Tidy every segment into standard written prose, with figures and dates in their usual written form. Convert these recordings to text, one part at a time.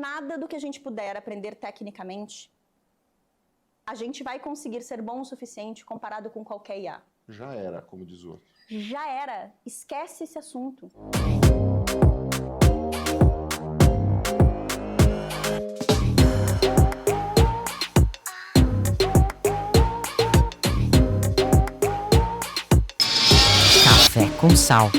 nada do que a gente puder aprender tecnicamente, a gente vai conseguir ser bom o suficiente comparado com qualquer IA. Já era, como diz o outro. Já era. Esquece esse assunto. Café com Sal.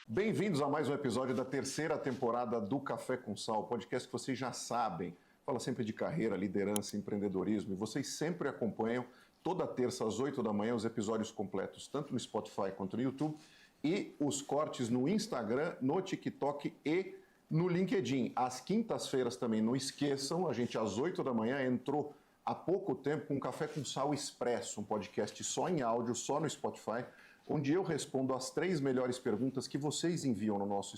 Bem-vindos a mais um episódio da terceira temporada do Café com Sal, podcast que vocês já sabem. Fala sempre de carreira, liderança, empreendedorismo e vocês sempre acompanham toda terça às 8 da manhã os episódios completos, tanto no Spotify quanto no YouTube e os cortes no Instagram, no TikTok e no LinkedIn. Às quintas-feiras também, não esqueçam, a gente às 8 da manhã entrou há pouco tempo com Café com Sal Expresso, um podcast só em áudio, só no Spotify, onde eu respondo as 3 melhores perguntas que vocês enviam no nosso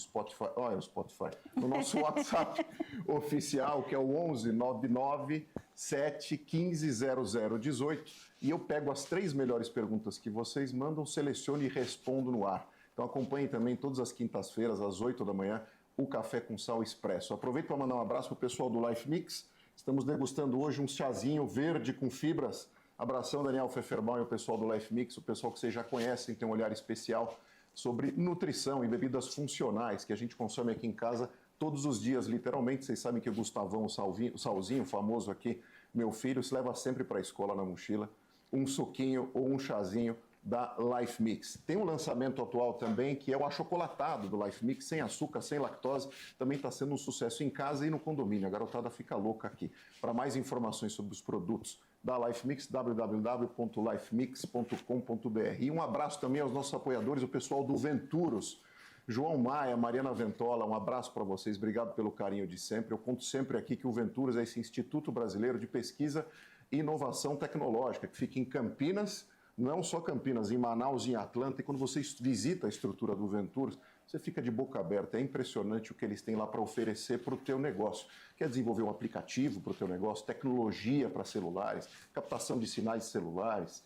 no nosso WhatsApp oficial, que é o 11 99 7 15 00 18, e eu pego as 3 melhores perguntas que vocês mandam, seleciono e respondo no ar. Então acompanhem também todas as quintas-feiras, às 8 da manhã, o Café com Sal Expresso. Aproveito para mandar um abraço para o pessoal do Life Mix. Estamos degustando hoje um chazinho verde com fibras. Abração, Daniel Pfefferbaum e o pessoal do Life Mix, o pessoal que vocês já conhecem, tem um olhar especial sobre nutrição e bebidas funcionais, que a gente consome aqui em casa todos os dias, literalmente. Vocês sabem que o Gustavão, o Salzinho, famoso aqui, meu filho, se leva sempre para a escola na mochila um suquinho ou um chazinho da Life Mix. Tem um lançamento atual também, que é o achocolatado do Life Mix, sem açúcar, sem lactose, também está sendo um sucesso em casa e no condomínio. A garotada fica louca aqui. Para mais informações sobre os produtos da Life Mix, www.lifemix.com.br. E um abraço também aos nossos apoiadores, o pessoal do Venturos, João Maia, Mariana Ventola, um abraço para vocês, obrigado pelo carinho de sempre. Eu conto sempre aqui que o Venturos é esse Instituto Brasileiro de Pesquisa e Inovação Tecnológica, que fica em Campinas, não só Campinas, em Manaus e em Atlanta, e quando você visita a estrutura do Venturos, você fica de boca aberta. É impressionante o que eles têm lá para oferecer para o teu negócio. Quer desenvolver um aplicativo para o teu negócio, tecnologia para celulares, captação de sinais de celulares,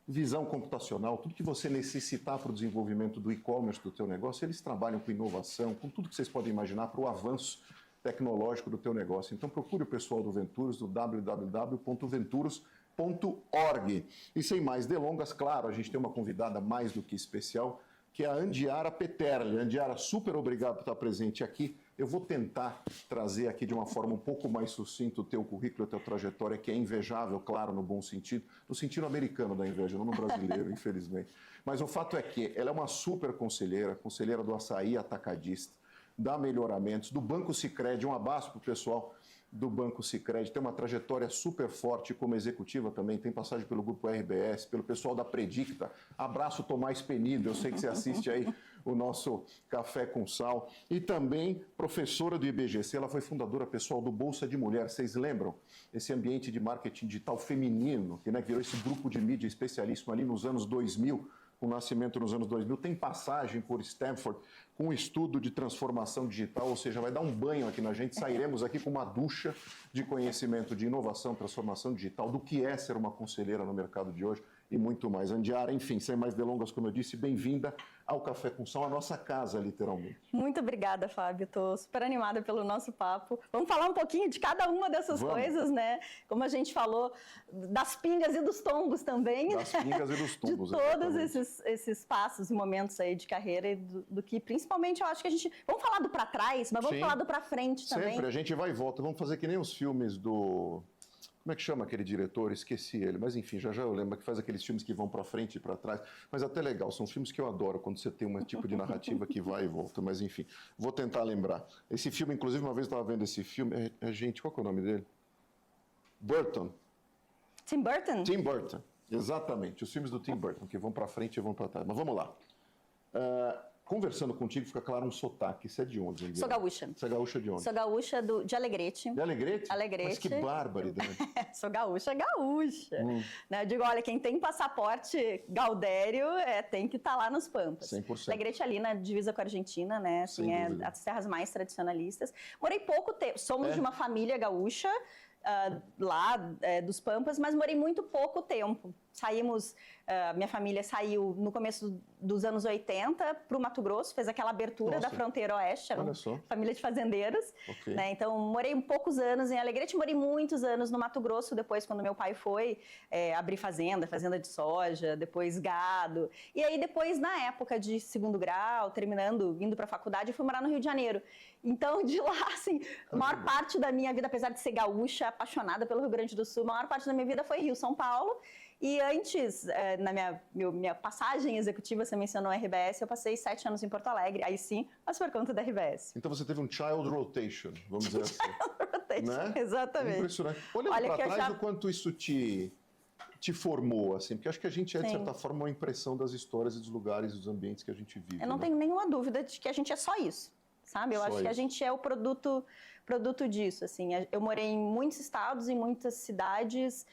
visão computacional, tudo que você necessitar para o desenvolvimento do e-commerce do teu negócio, eles trabalham com inovação, com tudo que vocês podem imaginar para o avanço tecnológico do teu negócio. Então procure o pessoal do Venturos no www.venturos.org. E sem mais delongas, claro, a gente tem uma convidada mais do que especial, que é a Andiara Peterle. Andiara, super obrigado por estar presente aqui. Eu vou tentar trazer aqui de uma forma um pouco mais sucinta o teu currículo, a tua trajetória, que é invejável, claro, no bom sentido, no sentido americano da inveja, não no brasileiro, infelizmente. Mas o fato é que ela é uma super conselheira do Açaí Atacadista, da Melhoramentos, do Banco Sicredi. Um abraço para o pessoal do Banco Sicredi, tem uma trajetória super forte como executiva também, tem passagem pelo Grupo RBS, pelo pessoal da Predicta. Abraço, Tomás Penido, eu sei que você assiste aí o nosso Café com Sal. E também professora do IBGC, ela foi fundadora pessoal do Bolsa de Mulher. Vocês lembram? Esse ambiente de marketing digital feminino, que virou esse grupo de mídia especialíssimo ali nos anos 2000, com o nascimento nos anos 2000, tem passagem por Stanford, com um estudo de transformação digital, ou seja, vai dar um banho aqui na gente, sairemos aqui com uma ducha de conhecimento de inovação, transformação digital, do que é ser uma conselheira no mercado de hoje e muito mais. Andiara, enfim, sem mais delongas, como eu disse, bem-vinda ao Café com Sal, a nossa casa, literalmente. Muito obrigada, Fábio. Estou super animada pelo nosso papo. Vamos falar um pouquinho de cada uma dessas coisas, né? Como a gente falou, das pingas e dos tombos também. Das pingas e dos tombos, de todos esses passos e momentos aí de carreira e do que, principalmente, eu acho que a gente... Vamos falar do para trás, mas vamos falar do para frente também. Sempre, a gente vai e volta. Vamos fazer que nem os filmes do... Como é que chama aquele diretor? Esqueci ele. Mas enfim, já eu lembro que faz aqueles filmes que vão para frente e para trás. Mas até legal, são filmes que eu adoro, quando você tem um tipo de narrativa que vai e volta. Mas enfim, vou tentar lembrar. Esse filme, inclusive, uma vez eu estava vendo esse filme. Gente, qual que é o nome dele? Burton. Tim Burton? Tim Burton, exatamente. Os filmes do Tim Burton, que vão para frente e vão para trás. Mas vamos lá. Conversando contigo, fica claro um sotaque. Você é de onde, Andiara? Sou gaúcha. Você é gaúcha de onde? Sou gaúcha de Alegrete. De Alegrete? Alegrete. Mas que barbaridade. Sou gaúcha. Né? Eu digo, olha, quem tem passaporte gaudério tem que estar lá nos Pampas. 100%. Alegrete ali na divisa com a Argentina, né? Assim, as terras mais tradicionalistas. Morei pouco tempo. Somos de uma família gaúcha lá dos Pampas, mas morei muito pouco tempo. saímos, minha família saiu no começo dos anos 80 para o Mato Grosso, fez aquela abertura da fronteira oeste, era uma família de fazendeiros, né? Então morei poucos anos em Alegrete, morei muitos anos no Mato Grosso, depois quando meu pai foi abrir fazenda de soja, depois gado, e aí depois na época de segundo grau, terminando, indo para a faculdade, eu fui morar no Rio de Janeiro. Então de lá, assim, a maior parte da minha vida, apesar de ser gaúcha, apaixonada pelo Rio Grande do Sul, a maior parte da minha vida foi Rio, São Paulo. E antes, na minha passagem executiva, você mencionou a RBS, eu passei 7 anos em Porto Alegre, aí sim, mas por conta da RBS. Então você teve um child rotation, vamos dizer assim. Child rotation, né? Exatamente. Impressionante. Olhando para trás, o quanto isso te formou, assim, porque acho que a gente é, de certa forma, uma impressão das histórias e dos lugares e dos ambientes que a gente vive. Eu não tenho nenhuma dúvida de que a gente é só isso, sabe? Eu acho que a gente é o produto disso, assim. Eu morei em muitos estados, em muitas cidades,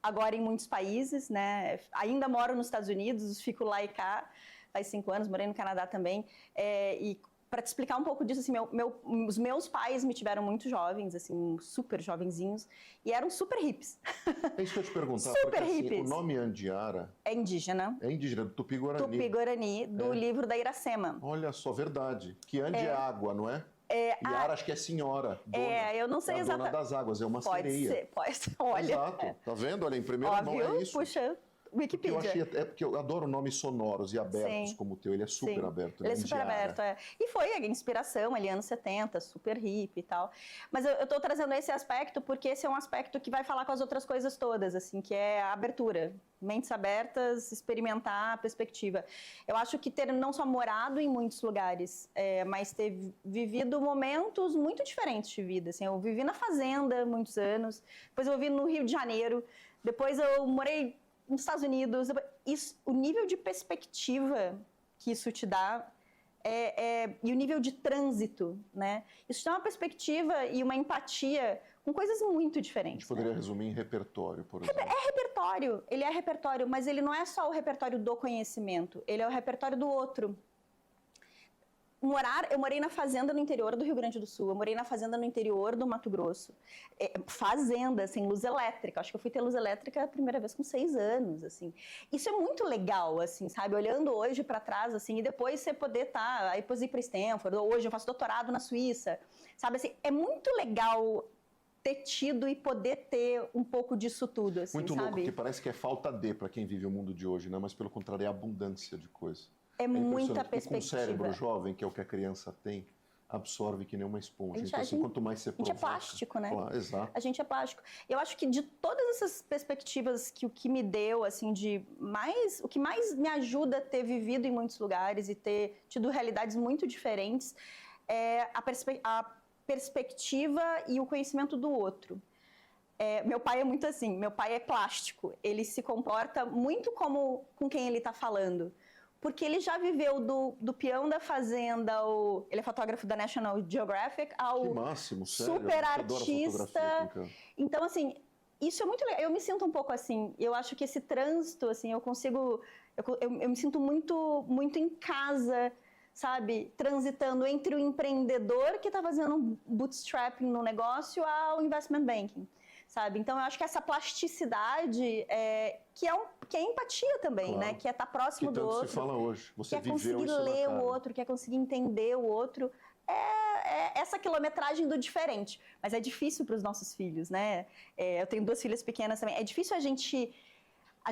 agora em muitos países, né? Ainda moro nos Estados Unidos, fico lá e cá, faz 5 anos, morei no Canadá também. E para te explicar um pouco disso, assim, os meus pais me tiveram muito jovens, assim, super jovenzinhos, e eram super hippies. É isso que eu ia te perguntar, super porque hippies. Assim, o nome Andiara... É indígena. É indígena, do Tupi-Guarani. Tupi-Guarani, do livro da Iracema. Olha só, verdade. Que Andi é água, não é? Yara, acho que é senhora. Dona, eu não sei exatamente. É a dona das águas, é uma sereia. Pode ser, olha. Exato, tá vendo? Olha, em primeira mão é isso. Puxa, Wikipedia. Porque eu adoro nomes sonoros e abertos como o teu, ele é super aberto. Ele é super aberto, E foi a inspiração ali, anos 70, super hippie e tal. Mas eu tô trazendo esse aspecto porque esse é um aspecto que vai falar com as outras coisas todas, assim, que é a abertura. Mentes abertas, experimentar a perspectiva. Eu acho que ter não só morado em muitos lugares, mas ter vivido momentos muito diferentes de vida. Assim, eu vivi na fazenda muitos anos, depois eu vivi no Rio de Janeiro, depois eu morei nos Estados Unidos. O nível de perspectiva que isso te dá e o nível de trânsito, né? Isso te dá uma perspectiva e uma empatia com coisas muito diferentes. A gente poderia resumir em repertório, por exemplo. Ele é repertório, mas ele não é só o repertório do conhecimento, ele é o repertório do outro. Eu morei na fazenda no interior do Rio Grande do Sul, eu morei na fazenda no interior do Mato Grosso. Fazenda, sem luz elétrica. Acho que eu fui ter luz elétrica a primeira vez com 6 anos, assim. Isso é muito legal, assim, sabe? Olhando hoje para trás, assim, e depois você poder aí depois ir para Stanford, hoje eu faço doutorado na Suíça, sabe? Assim, é muito legal ter tido e poder ter um pouco disso tudo, assim, muito sabe? Louco, porque parece que é falta de para quem vive o mundo de hoje, né? Mas pelo contrário, é abundância de coisa. É muita perspectiva. Com o cérebro jovem, que é o que a criança tem, absorve que nem uma esponja. Então, assim, quanto mais você provoca... A gente é plástico, né? Exato. A gente é plástico. Eu acho que de todas essas perspectivas o que me deu, assim, o que mais me ajuda a ter vivido em muitos lugares e ter tido realidades muito diferentes é a perspectiva e o conhecimento do outro. Meu pai é muito assim, meu pai é plástico. Ele se comporta muito como com quem ele está falando. Porque ele já viveu do peão da fazenda, ele é fotógrafo da National Geographic, ao que máximo, sério, super artista. Então, assim, isso é muito legal. Eu me sinto um pouco assim. Eu acho que esse trânsito, assim, eu me sinto muito, muito em casa, sabe? Transitando entre o empreendedor que está fazendo um bootstrapping no negócio ao investment banking. Sabe? Então, eu acho que essa plasticidade que é empatia também, claro, né? Que é estar próximo do outro. Que tanto se fala hoje. Você viveu isso na cara. Que é conseguir ler o outro, que é conseguir entender o outro. É essa quilometragem do diferente. Mas é difícil para os nossos filhos, né? Eu tenho 2 filhas pequenas também. É difícil a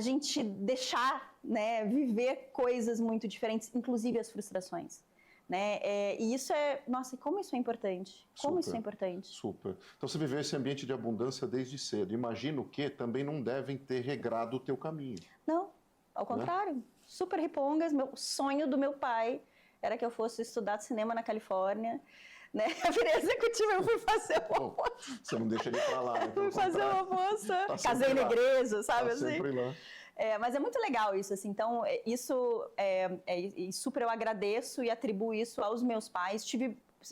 gente deixar, né, viver coisas muito diferentes, inclusive as frustrações. Né? E isso nossa, como isso é importante? Como isso é importante? Super. Então você viveu esse ambiente de abundância desde cedo. Imagino que também não devem ter regrado o teu caminho. Não, ao contrário. Né? Super ripongas. O sonho do meu pai era que eu fosse estudar cinema na Califórnia. Né? Eu virei executiva, eu fui fazer o almoço. Você não deixa ele pra lá, né? Fui fazer o almoço. Casei na igreja, sabe assim? Sempre lá. Mas é muito legal isso, assim. Então, isso super eu agradeço e atribuo isso aos meus pais.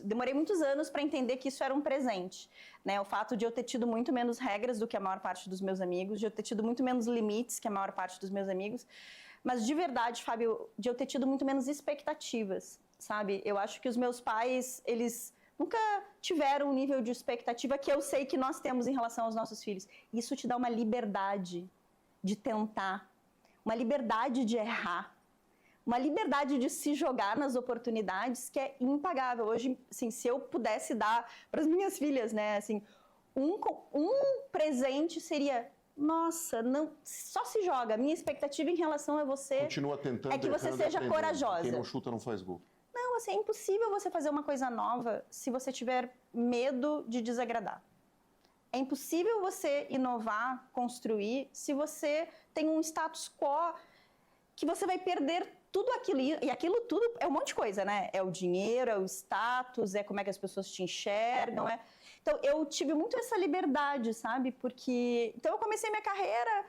Demorei muitos anos para entender que isso era um presente, né? O fato de eu ter tido muito menos regras do que a maior parte dos meus amigos, de eu ter tido muito menos limites que a maior parte dos meus amigos, mas de verdade, Fábio, de eu ter tido muito menos expectativas, sabe? Eu acho que os meus pais, eles nunca tiveram um nível de expectativa que eu sei que nós temos em relação aos nossos filhos. Isso te dá uma liberdade de tentar uma liberdade de errar, uma liberdade de se jogar nas oportunidades que é impagável. Hoje, assim, se eu pudesse dar para as minhas filhas, né, assim, um presente seria, nossa, não, só se joga. Minha expectativa em relação a você continua tentando, é que você seja corajosa. Quem não chuta não faz gol. Não, assim, é impossível você fazer uma coisa nova se você tiver medo de desagradar. É impossível você inovar, construir, se você tem um status quo que você vai perder tudo aquilo. E aquilo tudo é um monte de coisa, né? É o dinheiro, é o status, é como é que as pessoas te enxergam. Então, eu tive muito essa liberdade, sabe? Porque... Então, eu comecei minha carreira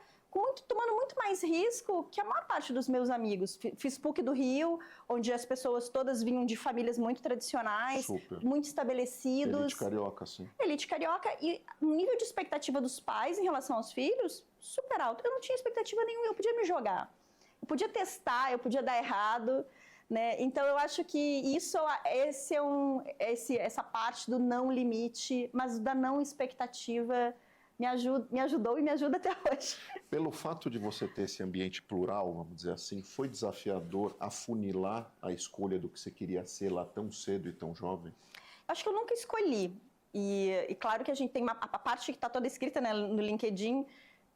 tomando muito mais risco que a maior parte dos meus amigos. Fiz PUC do Rio, onde as pessoas todas vinham de famílias muito tradicionais, muito estabelecidos. Elite carioca, sim. Elite carioca. E o nível de expectativa dos pais em relação aos filhos, super alto. Eu não tinha expectativa nenhuma, eu podia me jogar. Eu podia testar, eu podia dar errado, né? Então, eu acho que essa parte do não limite, mas da não expectativa... Me ajudou e me ajuda até hoje. Pelo fato de você ter esse ambiente plural, vamos dizer assim, foi desafiador afunilar a escolha do que você queria ser lá tão cedo e tão jovem? Acho que eu nunca escolhi. E claro que a gente tem a parte que está toda escrita, né, no LinkedIn,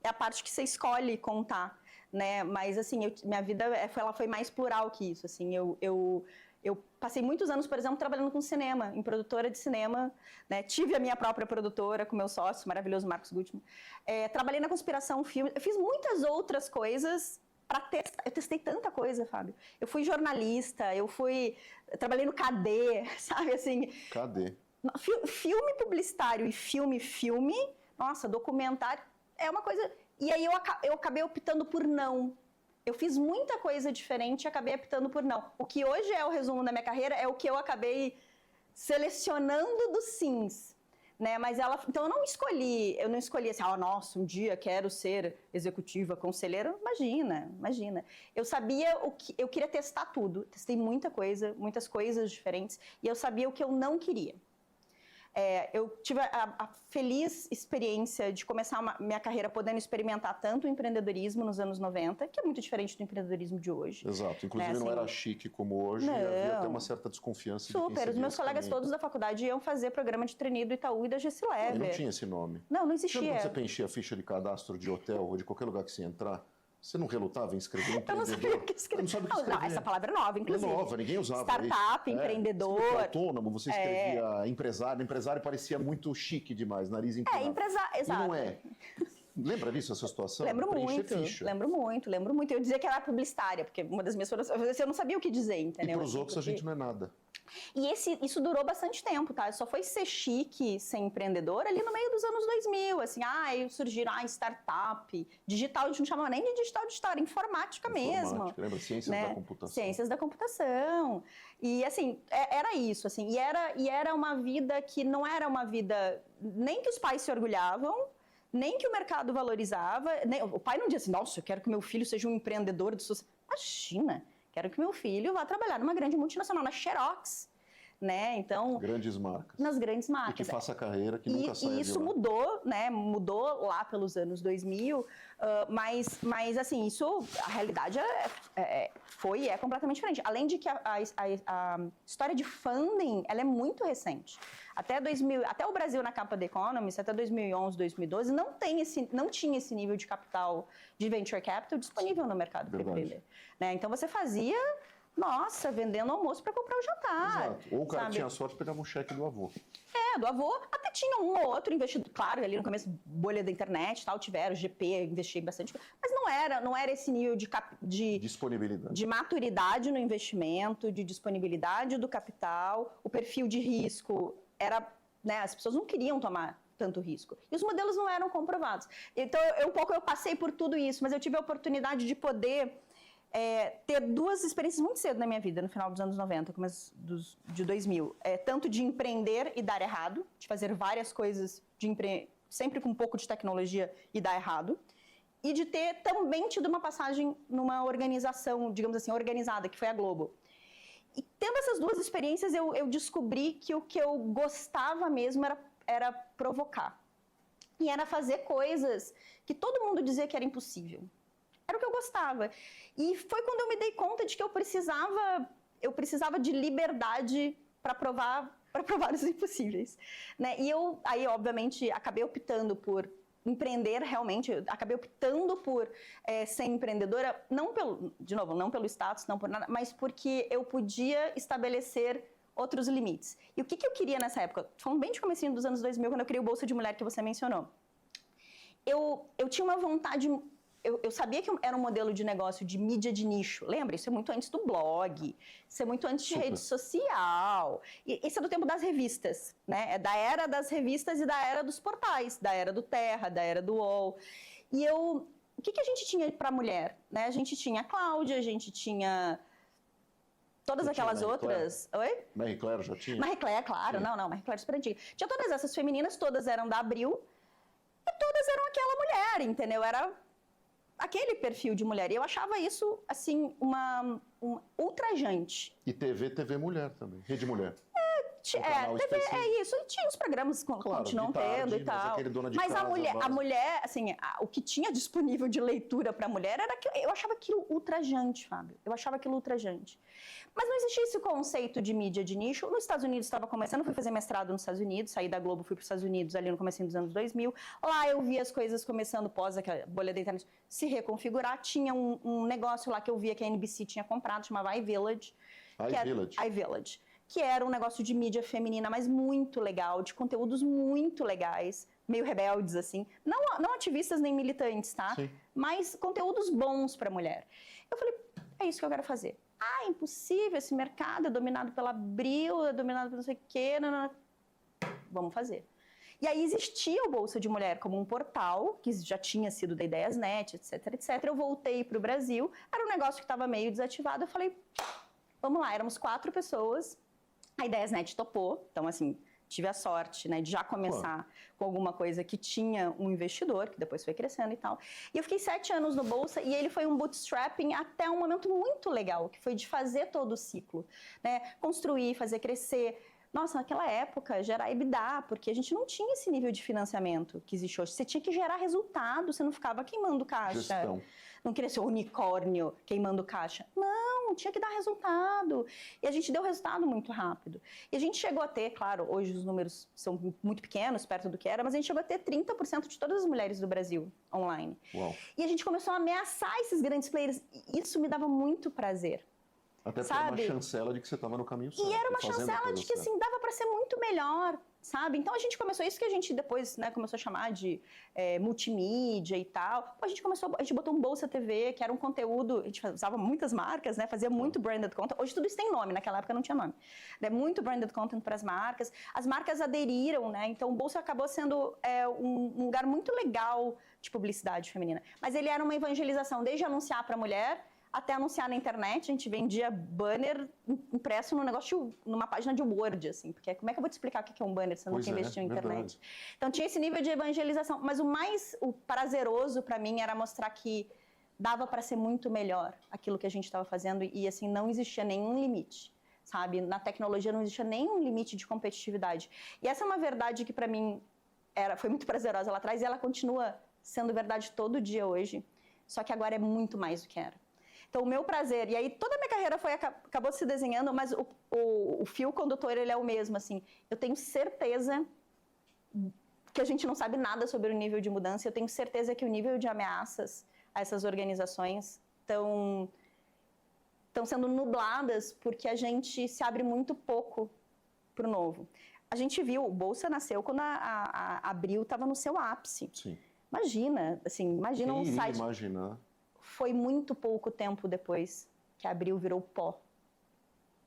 é a parte que você escolhe contar, né? Mas assim, minha vida ela foi mais plural que isso. Assim, eu passei muitos anos, por exemplo, trabalhando com cinema, em produtora de cinema, né? Tive a minha própria produtora com meu sócio, maravilhoso Marcos Gutmann. Trabalhei na Conspiração Filme, eu fiz muitas outras coisas para testar. Eu testei tanta coisa, Fábio. Eu fui jornalista, trabalhei no KD, sabe assim? KD. Filme publicitário e filme, nossa, documentário, é uma coisa... E aí eu acabei optando por não. Eu fiz muita coisa diferente e acabei optando por não. O que hoje é o resumo da minha carreira é o que eu acabei selecionando dos sims, né? Mas então eu não escolhi assim, nossa, um dia quero ser executiva, conselheira. Imagina. Eu sabia eu queria testar tudo. Testei muitas coisas diferentes e eu sabia o que eu não queria. Eu tive a feliz experiência de começar minha carreira podendo experimentar tanto o empreendedorismo nos anos 90, que é muito diferente do empreendedorismo de hoje. Exato, inclusive assim, não era chique como hoje, e havia até uma certa desconfiança. Super, os meus colegas todos da faculdade iam fazer programa de trainee do Itaú e da Gessilever. Não tinha esse nome. Não existia. Quando você preenchia a ficha de cadastro de hotel ou de qualquer lugar que você entrar, você não relutava em escrever empreendedor? Eu não sabia o que escrever. Não, essa palavra é nova, inclusive. É nova, ninguém usava. Startup, empreendedor. Autônomo, você escrevia empresário. Empresário parecia muito chique demais, nariz empinado. Exato. E não é. Lembra disso, essa situação? Lembro muito. Eu dizia que era publicitária, porque uma das minhas formações, eu não sabia o que dizer, entendeu? E para os outros a gente não é nada. E isso durou bastante tempo, tá? Só foi ser chique, ser empreendedor ali no meio dos anos 2000, assim, surgiram startup, digital, a gente não chamava nem de digital, era informática mesmo. Lembra? Ciências da computação. Ciências da computação. E assim, era isso, assim, e era uma vida que não era uma vida nem que os pais se orgulhavam, nem que o mercado valorizava, o pai não dizia assim, nossa, eu quero que meu filho seja um empreendedor de sucesso. Imagina! Quero que meu filho vá trabalhar numa grande multinacional, na Xerox, né? Então... Grandes marcas. Nas grandes marcas. E que faça carreira, que nunca saia de lá. E isso mudou, né? Mudou lá pelos anos 2000, mas assim, a realidade foi e é completamente diferente. Além de que a história de funding, ela é muito recente. Até o Brasil na capa da Economist, até 2011, 2012, não tinha esse nível de capital, de venture capital disponível no mercado para empreender. Né? Então você fazia, vendendo almoço para comprar o jantar. Exato. Ou o cara tinha sorte e pegava um cheque do avô. Do avô. Até tinha um ou outro investidor, claro, ali no começo, bolha da internet, tiveram, GP, investi bastante, mas não era esse nível de disponibilidade. De maturidade no investimento, de disponibilidade do capital, o perfil de risco era, né, as pessoas não queriam tomar tanto risco. E os modelos não eram comprovados. Então, eu passei por tudo isso, mas eu tive a oportunidade de poder ter duas experiências muito cedo na minha vida, no final dos anos 90, começo de 2000. Tanto de empreender e dar errado, de fazer várias coisas, sempre com um pouco de tecnologia e dar errado, e de ter também tido uma passagem numa organização, digamos assim, organizada, que foi a Globo. E tendo essas duas experiências, eu descobri que o que eu gostava mesmo era provocar. E era fazer coisas que todo mundo dizia que era impossível. era o que eu gostava. E foi quando eu me dei conta de que eu precisava de liberdade para provar os impossíveis, né? E aí, obviamente, acabei optando por empreender realmente, acabei optando por ser empreendedora, não pelo status, não por nada, mas porque eu podia estabelecer outros limites. E o que eu queria nessa época? Falando bem de comecinho dos anos 2000, quando eu criei o Bolsa de Mulher que você mencionou. Eu tinha uma vontade... Eu sabia que era um modelo de negócio de mídia de nicho. Lembra? Isso é muito antes do blog, isso é muito antes de rede social. E esse é do tempo das revistas, né? É da era das revistas e da era dos portais, da era do Terra, da era do UOL. E o que a gente tinha para mulher? Né? A gente tinha a Cláudia, a gente tinha todas aquelas outras... Oi? Marie Claire já tinha? Marie Claire, claro. Sim. Não, Marie Claire super antiga. Tinha todas essas femininas, todas eram da Abril, e todas eram aquela mulher, entendeu? Era aquele perfil de mulher. E eu achava isso, assim, um ultrajante. E TV mulher também, Rede Mulher. TV, isso. E tinha os programas que continuam tendo e tal. Mas a mulher, assim, o que tinha disponível de leitura para a mulher era que eu achava aquilo ultrajante, Fábio. Eu achava aquilo ultrajante. Mas não existia esse conceito de mídia de nicho. Nos Estados Unidos estava começando, fui fazer mestrado nos Estados Unidos, saí da Globo, fui para os Estados Unidos ali no comecinho dos anos 2000. Lá eu vi as coisas começando pós aquela bolha da internet se reconfigurar. Tinha um negócio lá que eu via que a NBC tinha comprado, chamava iVillage. iVillage. Que era um negócio de mídia feminina, mas muito legal, de conteúdos muito legais, meio rebeldes, assim. Não ativistas nem militantes, tá? Sim. Mas conteúdos bons para mulher. Eu falei, é isso que eu quero fazer. Impossível, esse mercado é dominado pela Abril, é dominado por não sei o quê, não. Vamos fazer. E aí existia o Bolsa de Mulher como um portal, que já tinha sido da Ideiasnet, etc, etc. Eu voltei para o Brasil, era um negócio que estava meio desativado, eu falei, vamos lá, éramos 4 pessoas, a Ideiasnet topou, então assim, tive a sorte, né, de já começar com alguma coisa que tinha um investidor, que depois foi crescendo e tal. E eu fiquei 7 anos no Bolsa e ele foi um bootstrapping até um momento muito legal, que foi de fazer todo o ciclo, né, construir, fazer crescer. Nossa, naquela época, gerar EBITDA, porque a gente não tinha esse nível de financiamento que existe hoje. Você tinha que gerar resultado, você não ficava queimando caixa. Gestão. Não queria ser unicórnio queimando caixa. Não, tinha que dar resultado. E a gente deu resultado muito rápido. E a gente chegou a ter, claro, hoje os números são muito pequenos, perto do que era, mas a gente chegou a ter 30% de todas as mulheres do Brasil online. Uau. E a gente começou a ameaçar esses grandes players. E isso me dava muito prazer. Até porque era uma chancela de que você estava no caminho certo. E era uma chancela de que, assim, dava para ser muito melhor, sabe? Então, a gente começou, isso que a gente depois, né, começou a chamar de multimídia e tal. A gente botou um Bolsa TV, que era um conteúdo, a gente usava muitas marcas, né, fazia muito branded content. Hoje tudo isso tem nome, naquela época não tinha nome. Muito branded content para as marcas aderiram, né? Então, o Bolsa acabou sendo um lugar muito legal de publicidade feminina. Mas ele era uma evangelização, desde anunciar para a mulher, até anunciar na internet. A gente vendia banner impresso numa página de Word, assim, porque como é que eu vou te explicar o que é um banner se eu nunca investiu em internet? Verdade. Então tinha esse nível de evangelização, mas o prazeroso para mim era mostrar que dava para ser muito melhor aquilo que a gente estava fazendo e assim, não existia nenhum limite, sabe? Na tecnologia não existia nenhum limite de competitividade. E essa é uma verdade que para mim foi muito prazerosa lá atrás e ela continua sendo verdade todo dia hoje, só que agora é muito mais do que era. Então, o meu prazer, e aí toda a minha carreira acabou se desenhando, mas o fio condutor, ele é o mesmo, assim. Eu tenho certeza que a gente não sabe nada sobre o nível de mudança, eu tenho certeza que o nível de ameaças a essas organizações estão sendo nubladas porque a gente se abre muito pouco para o novo. A gente viu, o Bolsa nasceu quando a Abril estava no seu ápice. Sim. Imagina um site... imaginar? Foi muito pouco tempo depois que a Abril virou pó.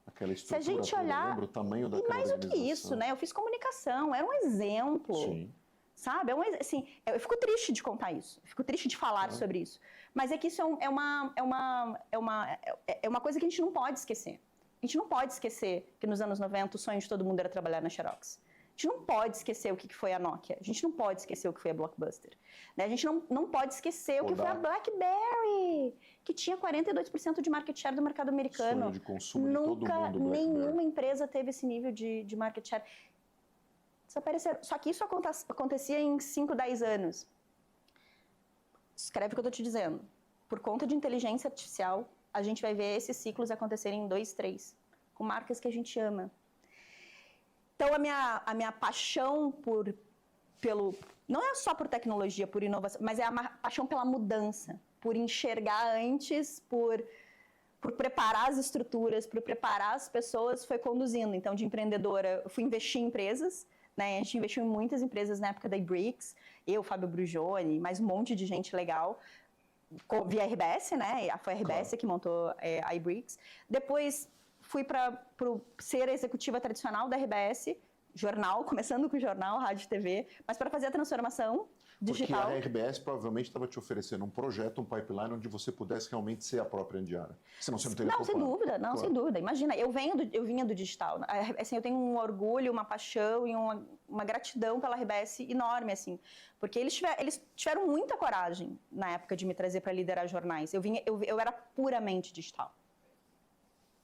Aquela estrutura, se a gente olhar, lembra o tamanho daquela mais do que isso, né? Eu fiz comunicação, era um exemplo. Sim. Sabe? Assim, eu fico triste de contar isso, fico triste de falar sobre isso. Mas é que isso é uma coisa que a gente não pode esquecer. A gente não pode esquecer que nos anos 90 o sonho de todo mundo era trabalhar na Xerox. A gente não pode esquecer o que foi a Nokia. A gente não pode esquecer o que foi a Blockbuster. Né? A gente não pode esquecer o que foi a BlackBerry, que tinha 42% de market share do mercado americano. Sonho de consumo Nunca de todo mundo, nenhuma empresa teve esse nível de market share. Desapareceram. Só que isso acontecia em 5, 10 anos. Escreve o que eu estou te dizendo. por conta de inteligência artificial, a gente vai ver esses ciclos acontecerem em 2, 3, com marcas que a gente ama. Então, a minha paixão não é só por tecnologia, por inovação, mas é a paixão pela mudança, por enxergar antes, por preparar as estruturas, por preparar as pessoas, foi conduzindo. Então, de empreendedora, eu fui investir em empresas, né? A gente investiu em muitas empresas na época da iBricks, eu, Fábio Brugioni, mais um monte de gente legal, via RBS, né? Foi a RBS que montou a iBricks. Depois, fui para ser executiva tradicional da RBS, jornal, começando com o jornal, rádio e TV, mas para fazer a transformação digital. Porque a RBS provavelmente estava te oferecendo um projeto, um pipeline, onde você pudesse realmente ser a própria Andiara. Senão você não teria Não, sem dúvida, não, claro. Sem dúvida. Imagina, eu vinha do digital. Assim, eu tenho um orgulho, uma paixão e uma gratidão pela RBS enorme, assim. Porque eles tiveram muita coragem na época de me trazer para liderar jornais. Eu era puramente digital.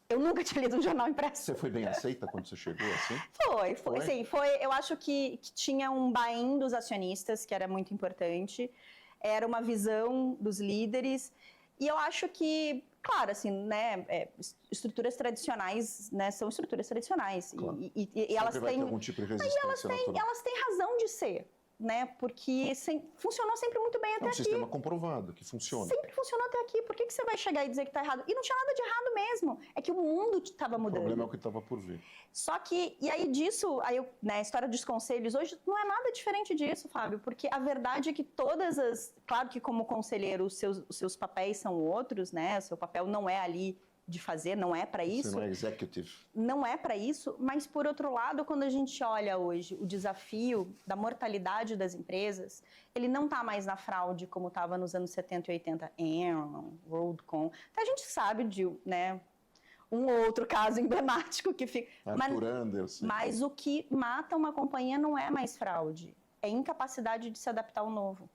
Eu nunca tinha lido um jornal impresso. Você foi bem aceita quando você chegou, assim? Foi. Sim, foi. Eu acho que tinha um buy-in dos acionistas, que era muito importante. Era uma visão dos líderes. E eu acho que, claro, assim, né, estruturas tradicionais, né, são estruturas tradicionais. Claro. E elas vai têm... ter algum tipo de resistência elas têm razão de ser. Né? Porque funcionou sempre muito bem até aqui. É um sistema comprovado, que funciona. Sempre funcionou até aqui. Por que você vai chegar e dizer que está errado? E não tinha nada de errado mesmo. É que o mundo estava mudando. O problema é o que estava por vir. Só que, e aí disso, né, a história dos conselhos hoje não é nada diferente disso, Fábio, porque a verdade é que claro que como conselheiro os seus papéis são outros, né? O seu papel não é ali de fazer, não é para isso. Você não é executive. Não é para isso, mas por outro lado, quando a gente olha hoje o desafio da mortalidade das empresas, ele não está mais na fraude como estava nos anos 70 e 80, Enron, WorldCom. Então a gente sabe de, né, um ou outro caso emblemático que fica... Arthur Anderson. Mas o que mata uma companhia não é mais fraude, é incapacidade de se adaptar ao novo.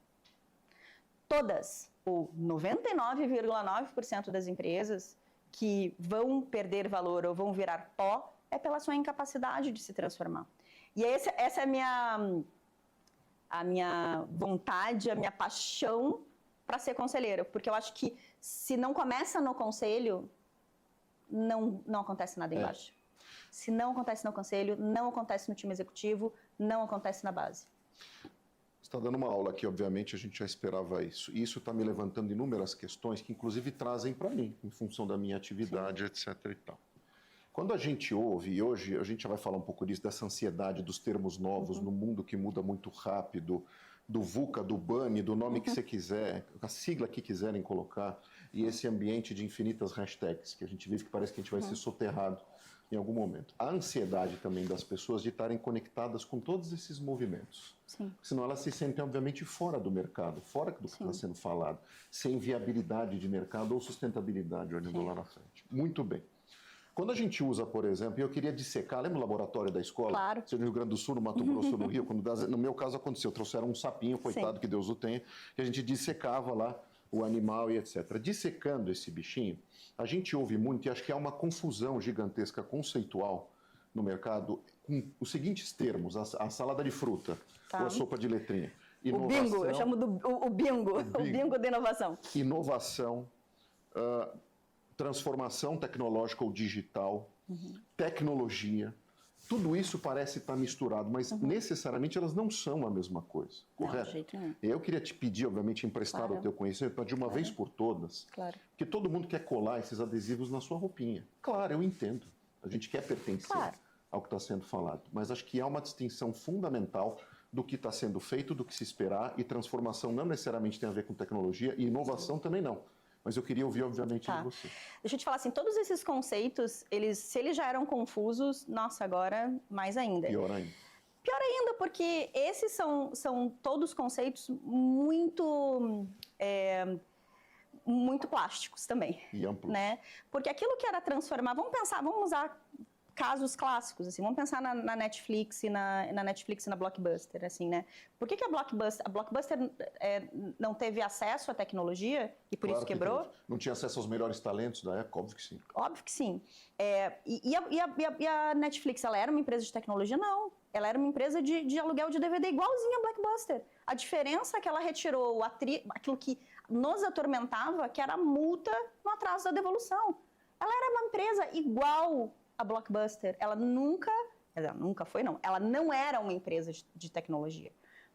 Todas, ou 99,9% das empresas que vão perder valor ou vão virar pó, é pela sua incapacidade de se transformar. E essa é a minha vontade, a minha paixão para ser conselheira, porque eu acho que se não começa no conselho, não acontece nada embaixo. Se não acontece no conselho, não acontece no time executivo, não acontece na base. Está dando uma aula aqui, obviamente, a gente já esperava isso. E isso está me levantando inúmeras questões que, inclusive, trazem para mim, em função da minha atividade, etc. e tal. Quando a gente ouve, e hoje a gente já vai falar um pouco disso, dessa ansiedade dos termos novos no mundo que muda muito rápido, do VUCA, do BANI, do nome que você quiser, a sigla que quiserem colocar, e esse ambiente de infinitas hashtags, que a gente vive que parece que a gente vai ser soterrado em algum momento. A ansiedade também das pessoas de estarem conectadas com todos esses movimentos. Sim. Senão elas se sentem, obviamente, fora do mercado, fora do que está sendo falado, sem viabilidade de mercado ou sustentabilidade, olhando lá na frente. Muito bem. Quando a gente usa, por exemplo, e eu queria dissecar, lembra o laboratório da escola? Claro. Seja no Rio Grande do Sul, no Mato Grosso, no Rio, no meu caso aconteceu, trouxeram um sapinho, coitado, que Deus o tenha, que a gente dissecava lá o animal e etc. Dissecando esse bichinho, a gente ouve muito, e acho que há uma confusão gigantesca conceitual no mercado com os seguintes termos: a salada de fruta, ou a sopa de letrinha. Inovação, o bingo, eu chamo o bingo da inovação. Inovação, transformação tecnológica ou digital, tecnologia. Tudo isso parece estar misturado, mas necessariamente elas não são a mesma coisa, correto? Não, de jeito nenhum. Eu queria te pedir, obviamente, emprestar o teu conhecimento, para de uma vez por todas, porque todo mundo quer colar esses adesivos na sua roupinha. Claro, eu entendo. A gente quer pertencer ao que está sendo falado, mas acho que há uma distinção fundamental do que está sendo feito, do que se esperar, e transformação não necessariamente tem a ver com tecnologia, e inovação também não. Mas eu queria ouvir, obviamente, de você. Deixa eu te falar assim, todos esses conceitos, se eles já eram confusos, nossa, agora mais ainda. Pior ainda. Pior ainda, porque esses são todos conceitos muito plásticos também. E amplos. Né? Porque aquilo que era transformar, vamos usar casos clássicos, assim, vamos pensar na Netflix e na Netflix e na Blockbuster, assim, né? Por que a Blockbuster não teve acesso à tecnologia e por isso quebrou? Não tinha acesso aos melhores talentos da época? Óbvio que sim. Óbvio que sim. E a Netflix, ela era uma empresa de tecnologia? Não. Ela era uma empresa de aluguel de DVD igualzinha a Blockbuster. A diferença é que ela retirou aquilo que nos atormentava, que era a multa no atraso da devolução. Ela era uma empresa igual a Blockbuster. Ela nunca foi, não. Ela não era uma empresa de tecnologia.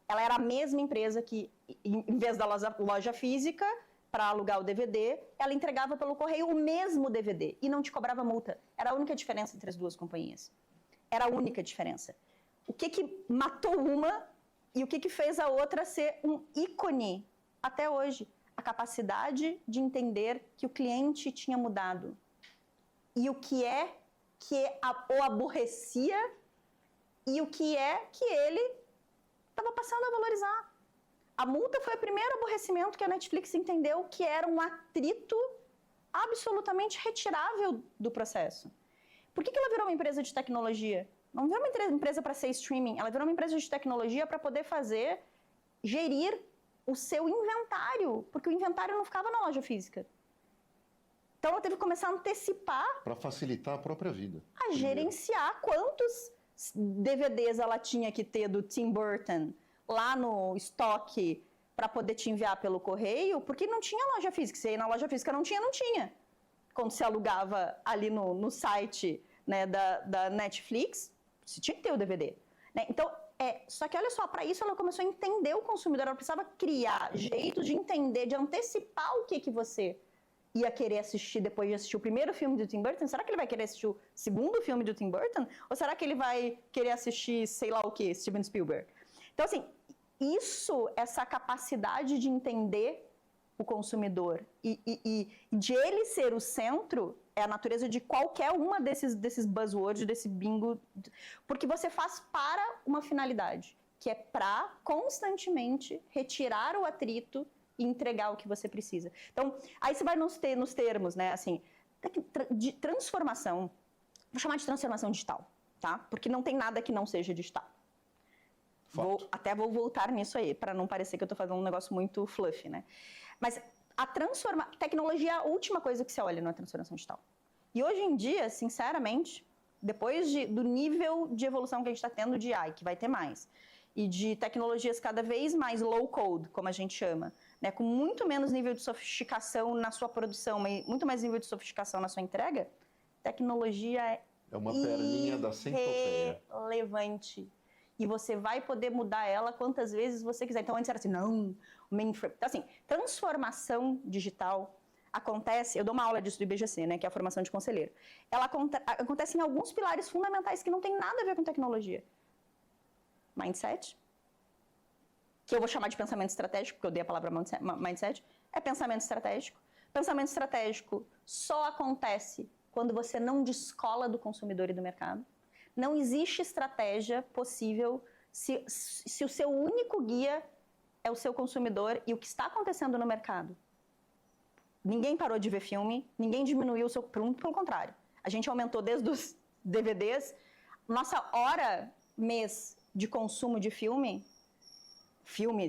Ela era a mesma empresa que, em vez da loja física, para alugar o DVD, ela entregava pelo correio o mesmo DVD e não te cobrava multa. Era a única diferença entre as duas companhias. Era a única diferença. O que matou uma e o que fez a outra ser um ícone até hoje? A capacidade de entender que o cliente tinha mudado. E o que o aborrecia e o que ele estava passando a valorizar. A multa foi o primeiro aborrecimento que a Netflix entendeu que era um atrito absolutamente retirável do processo. Por que ela virou uma empresa de tecnologia? Não virou uma empresa para ser streaming, ela virou uma empresa de tecnologia para poder gerir o seu inventário, porque o inventário não ficava na loja física. Então ela teve que começar a antecipar... Para facilitar a própria vida. A gerenciar quantos DVDs ela tinha que ter do Tim Burton lá no estoque para poder te enviar pelo correio, porque não tinha loja física. Se ia na loja física não tinha. Quando se alugava ali no site, né, da Netflix, você tinha que ter o DVD. Né? Então, só que olha só, para isso ela começou a entender o consumidor, ela precisava criar jeitos de entender, de antecipar o que você ia querer assistir depois de assistir o primeiro filme do Tim Burton. Será que ele vai querer assistir o segundo filme do Tim Burton? Ou será que ele vai querer assistir, sei lá o que, Steven Spielberg? Então, assim, essa capacidade de entender o consumidor e de ele ser o centro é a natureza de qualquer uma desses buzzwords, desse bingo, porque você faz para uma finalidade, que é para constantemente retirar o atrito e entregar o que você precisa. Então, aí você vai nos termos, né, assim, de transformação, vou chamar de transformação digital, tá? Porque não tem nada que não seja digital. Até vou voltar nisso aí, para não parecer que eu estou fazendo um negócio muito fluffy, né? Mas tecnologia é a última coisa que você olha na transformação digital. E hoje em dia, sinceramente, depois do nível de evolução que a gente está tendo de AI, que vai ter mais, e de tecnologias cada vez mais low code, como a gente chama, né, com muito menos nível de sofisticação na sua produção, mas muito mais nível de sofisticação na sua entrega, tecnologia é uma perninha da centopeia. Relevante. E você vai poder mudar ela quantas vezes você quiser. Então, antes era assim, não, o mainframe. Então, assim, transformação digital acontece... Eu dou uma aula disso do IBGC, né, que é a formação de conselheiro. Ela acontece em alguns pilares fundamentais que não tem nada a ver com tecnologia. Mindset, que eu vou chamar de pensamento estratégico, porque eu dei a palavra mindset, é pensamento estratégico. Pensamento estratégico só acontece quando você não descola do consumidor e do mercado. Não existe estratégia possível se o seu único guia é o seu consumidor e o que está acontecendo no mercado. Ninguém parou de ver filme, ninguém diminuiu o seu... Pelo contrário, a gente aumentou desde os DVDs. Nossa hora mês de consumo de filme,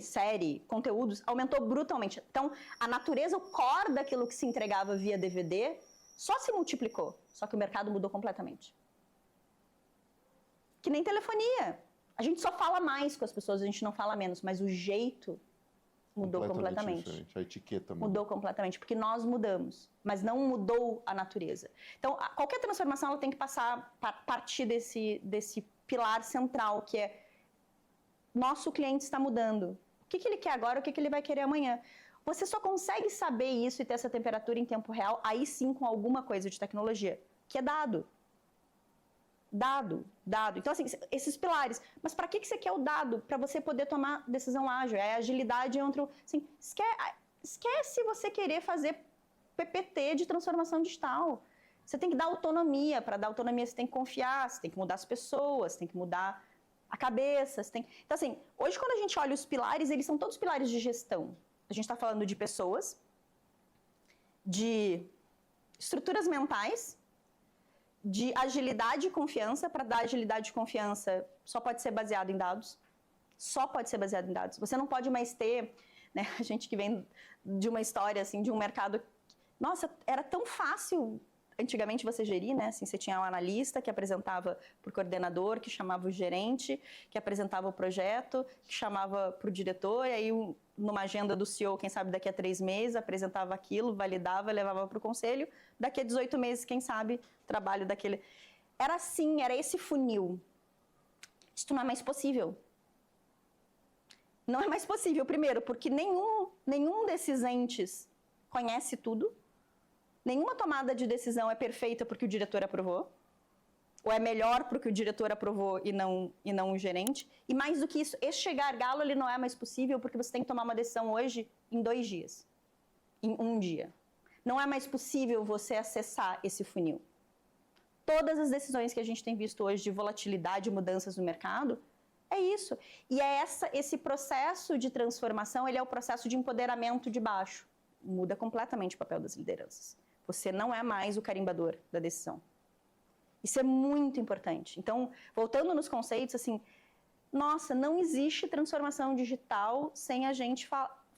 série, conteúdos, aumentou brutalmente. Então, a natureza, o core daquilo que se entregava via DVD, só se multiplicou. Só que o mercado mudou completamente. Que nem telefonia. A gente só fala mais com as pessoas, a gente não fala menos, mas o jeito mudou completamente. Diferente. A etiqueta mudou completamente, porque nós mudamos, mas não mudou a natureza. Então, qualquer transformação ela tem que partir desse pilar central, que é nosso cliente está mudando. O que ele quer agora, o que ele vai querer amanhã? Você só consegue saber isso e ter essa temperatura em tempo real, aí sim com alguma coisa de tecnologia, que é dado. Dado. Então, assim, esses pilares. Mas para que você quer o dado? Para você poder tomar decisão ágil. É agilidade entre o... Assim, esquece você querer fazer PPT de transformação digital. Você tem que dar autonomia. Para dar autonomia, você tem que confiar, você tem que mudar as pessoas, você tem que mudar a cabeça. Então, assim, hoje quando a gente olha os pilares, eles são todos pilares de gestão. A gente está falando de pessoas, de estruturas mentais, de agilidade e confiança. Para dar agilidade e confiança, só pode ser baseado em dados. Só pode ser baseado em dados. Você não pode mais ter, né, a gente que vem de uma história, assim, de um mercado... Nossa, era tão fácil antigamente você gerir, né? Assim, você tinha um analista que apresentava para o coordenador, que chamava o gerente, que apresentava o projeto, que chamava para o diretor, e aí numa agenda do CEO, quem sabe daqui a 3 meses, apresentava aquilo, validava, levava para o conselho, daqui a 18 meses, quem sabe, trabalho daquele... Era assim, era esse funil. Isso não é mais possível. Não é mais possível, primeiro, porque nenhum desses entes conhece tudo. Nenhuma tomada de decisão é perfeita porque o diretor aprovou. Ou é melhor porque o diretor aprovou e não o gerente. E mais do que isso, este gargalo ele não é mais possível porque você tem que tomar uma decisão hoje em 2 dias. Em 1 dia. Não é mais possível você acessar esse funil. Todas as decisões que a gente tem visto hoje de volatilidade e mudanças no mercado, é isso. E é esse processo de transformação, ele é o processo de empoderamento de baixo. Muda completamente o papel das lideranças. Você não é mais o carimbador da decisão. Isso é muito importante. Então, voltando nos conceitos, assim, nossa, não existe transformação digital sem a gente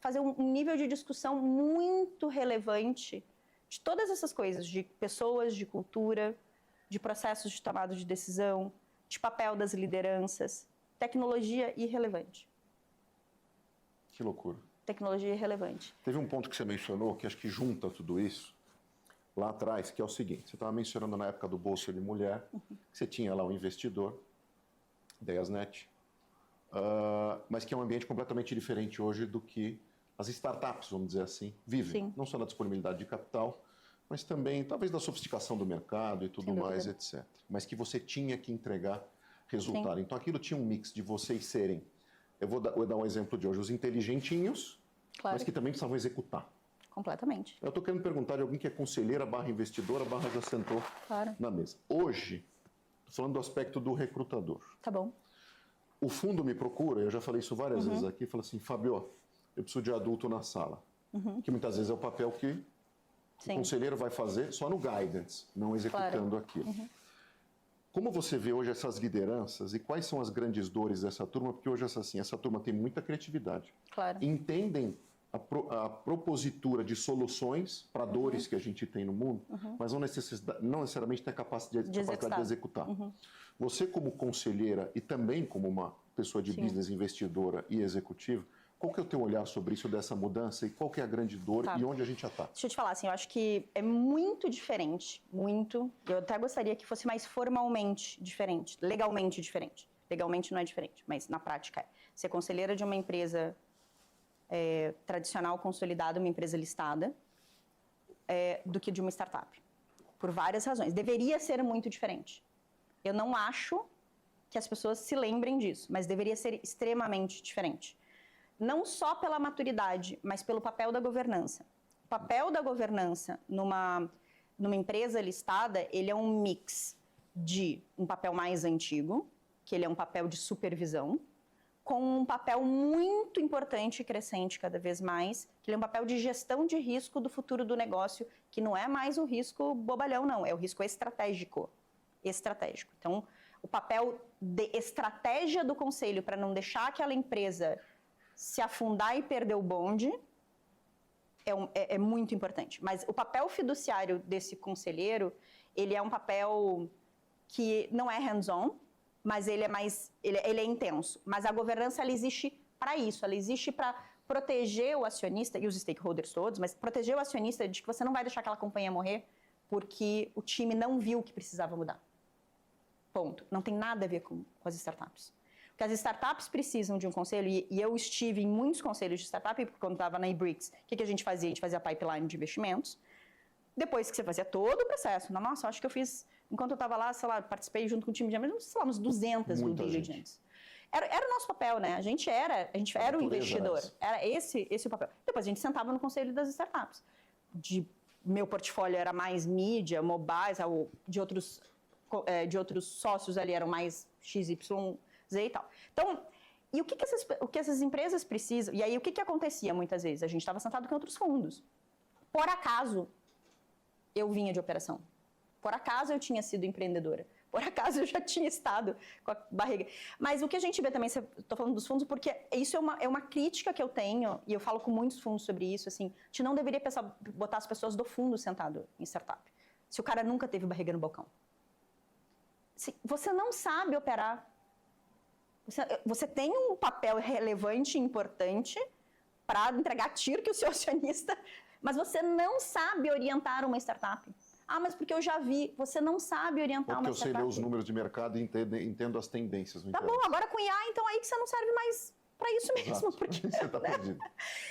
fazer um nível de discussão muito relevante de todas essas coisas, de pessoas, de cultura, de processos de tomada de decisão, de papel das lideranças. Tecnologia irrelevante. Que loucura. Tecnologia irrelevante. Teve um ponto que você mencionou, que acho que junta tudo isso, lá atrás, que é o seguinte, você estava mencionando na época do Bolsa de Mulher, que você tinha lá um investidor, Ideiasnet, mas que é um ambiente completamente diferente hoje do que as startups, vamos dizer assim, vivem. Sim. Não só da disponibilidade de capital, mas também, talvez, da sofisticação do mercado e tudo mais, etc. Mas que você tinha que entregar resultado. Sim. Então, aquilo tinha um mix de vocês serem, eu vou dar um exemplo de hoje, os inteligentinhos, claro, mas que também precisavam executar. Completamente. Eu estou querendo perguntar de alguém que é conselheira / investidora / já sentou na mesa. Hoje, estou falando do aspecto do recrutador. Tá bom. O fundo me procura, eu já falei isso várias vezes aqui, fala assim, Fábio, eu preciso de adulto na sala. Que muitas vezes é o papel que o conselheiro vai fazer só no guidance, não executando aquilo. Como você vê hoje essas lideranças e quais são as grandes dores dessa turma? Porque hoje essa turma tem muita criatividade. Claro. Entendem a propositura de soluções para dores que a gente tem no mundo, mas não necessariamente tem a capacidade de executar. Você como conselheira e também como uma pessoa de business, investidora e executiva, qual que é o teu olhar sobre isso, dessa mudança, e qual que é a grande dor e onde a gente já está? Deixa eu te falar, assim, eu acho que é muito diferente, muito. Eu até gostaria que fosse mais formalmente diferente, legalmente diferente. Legalmente não é diferente, mas na prática é. Ser conselheira de uma empresa tradicional, consolidada, uma empresa listada, do que de uma startup. Por várias razões. Deveria ser muito diferente. Eu não acho que as pessoas se lembrem disso, mas deveria ser extremamente diferente. Não só pela maturidade, mas pelo papel da governança. O papel da governança numa empresa listada, ele é um mix de um papel mais antigo, que ele é um papel de supervisão, com um papel muito importante e crescente cada vez mais, que ele é um papel de gestão de risco do futuro do negócio, que não é mais o risco bobalhão, não, é o risco estratégico. Então, o papel de estratégia do conselho para não deixar aquela empresa se afundar e perder o bonde é muito importante. Mas o papel fiduciário desse conselheiro, ele é um papel que não é hands-on, mas ele é intenso. Mas a governança, ela existe para isso, ela existe para proteger o acionista e os stakeholders todos, mas proteger o acionista de que você não vai deixar aquela companhia morrer porque o time não viu que precisava mudar. Ponto. Não tem nada a ver com as startups. Porque as startups precisam de um conselho, e eu estive em muitos conselhos de startup, porque quando estava na eBricks, o que a gente fazia? A gente fazia pipeline de investimentos. Depois que você fazia todo o processo, nossa, acho que eu fiz, enquanto eu estava lá, sei lá, participei junto com o time de amigos, sei lá, uns 200 due diligence. Era o nosso papel, né? A gente era o investidor. Era esse o papel. Depois a gente sentava no conselho das startups. Meu portfólio era mais mídia, mobile, de outros sócios ali eram mais XYZ e tal. Então, e o que essas empresas precisam? E aí, o que acontecia muitas vezes? A gente estava sentado com outros fundos. Por acaso, eu vinha de operação. Por acaso, eu tinha sido empreendedora. Por acaso, eu já tinha estado com a barriga. Mas o que a gente vê também, estou falando dos fundos, porque isso é uma crítica que eu tenho, e eu falo com muitos fundos sobre isso, assim, a gente não deveria botar as pessoas do fundo sentado em startup. se o cara nunca teve barriga no balcão. Você não sabe operar. Você tem um papel relevante e importante para entregar tiro que o seu acionista, mas você não sabe orientar uma startup. Ah, mas porque eu já vi. Você não sabe orientar uma startup. Porque eu sei ler os números de mercado e entendo as tendências. Tá bom, agora com IA, então aí que você não serve mais para isso mesmo. Exato. Porque, você está perdido.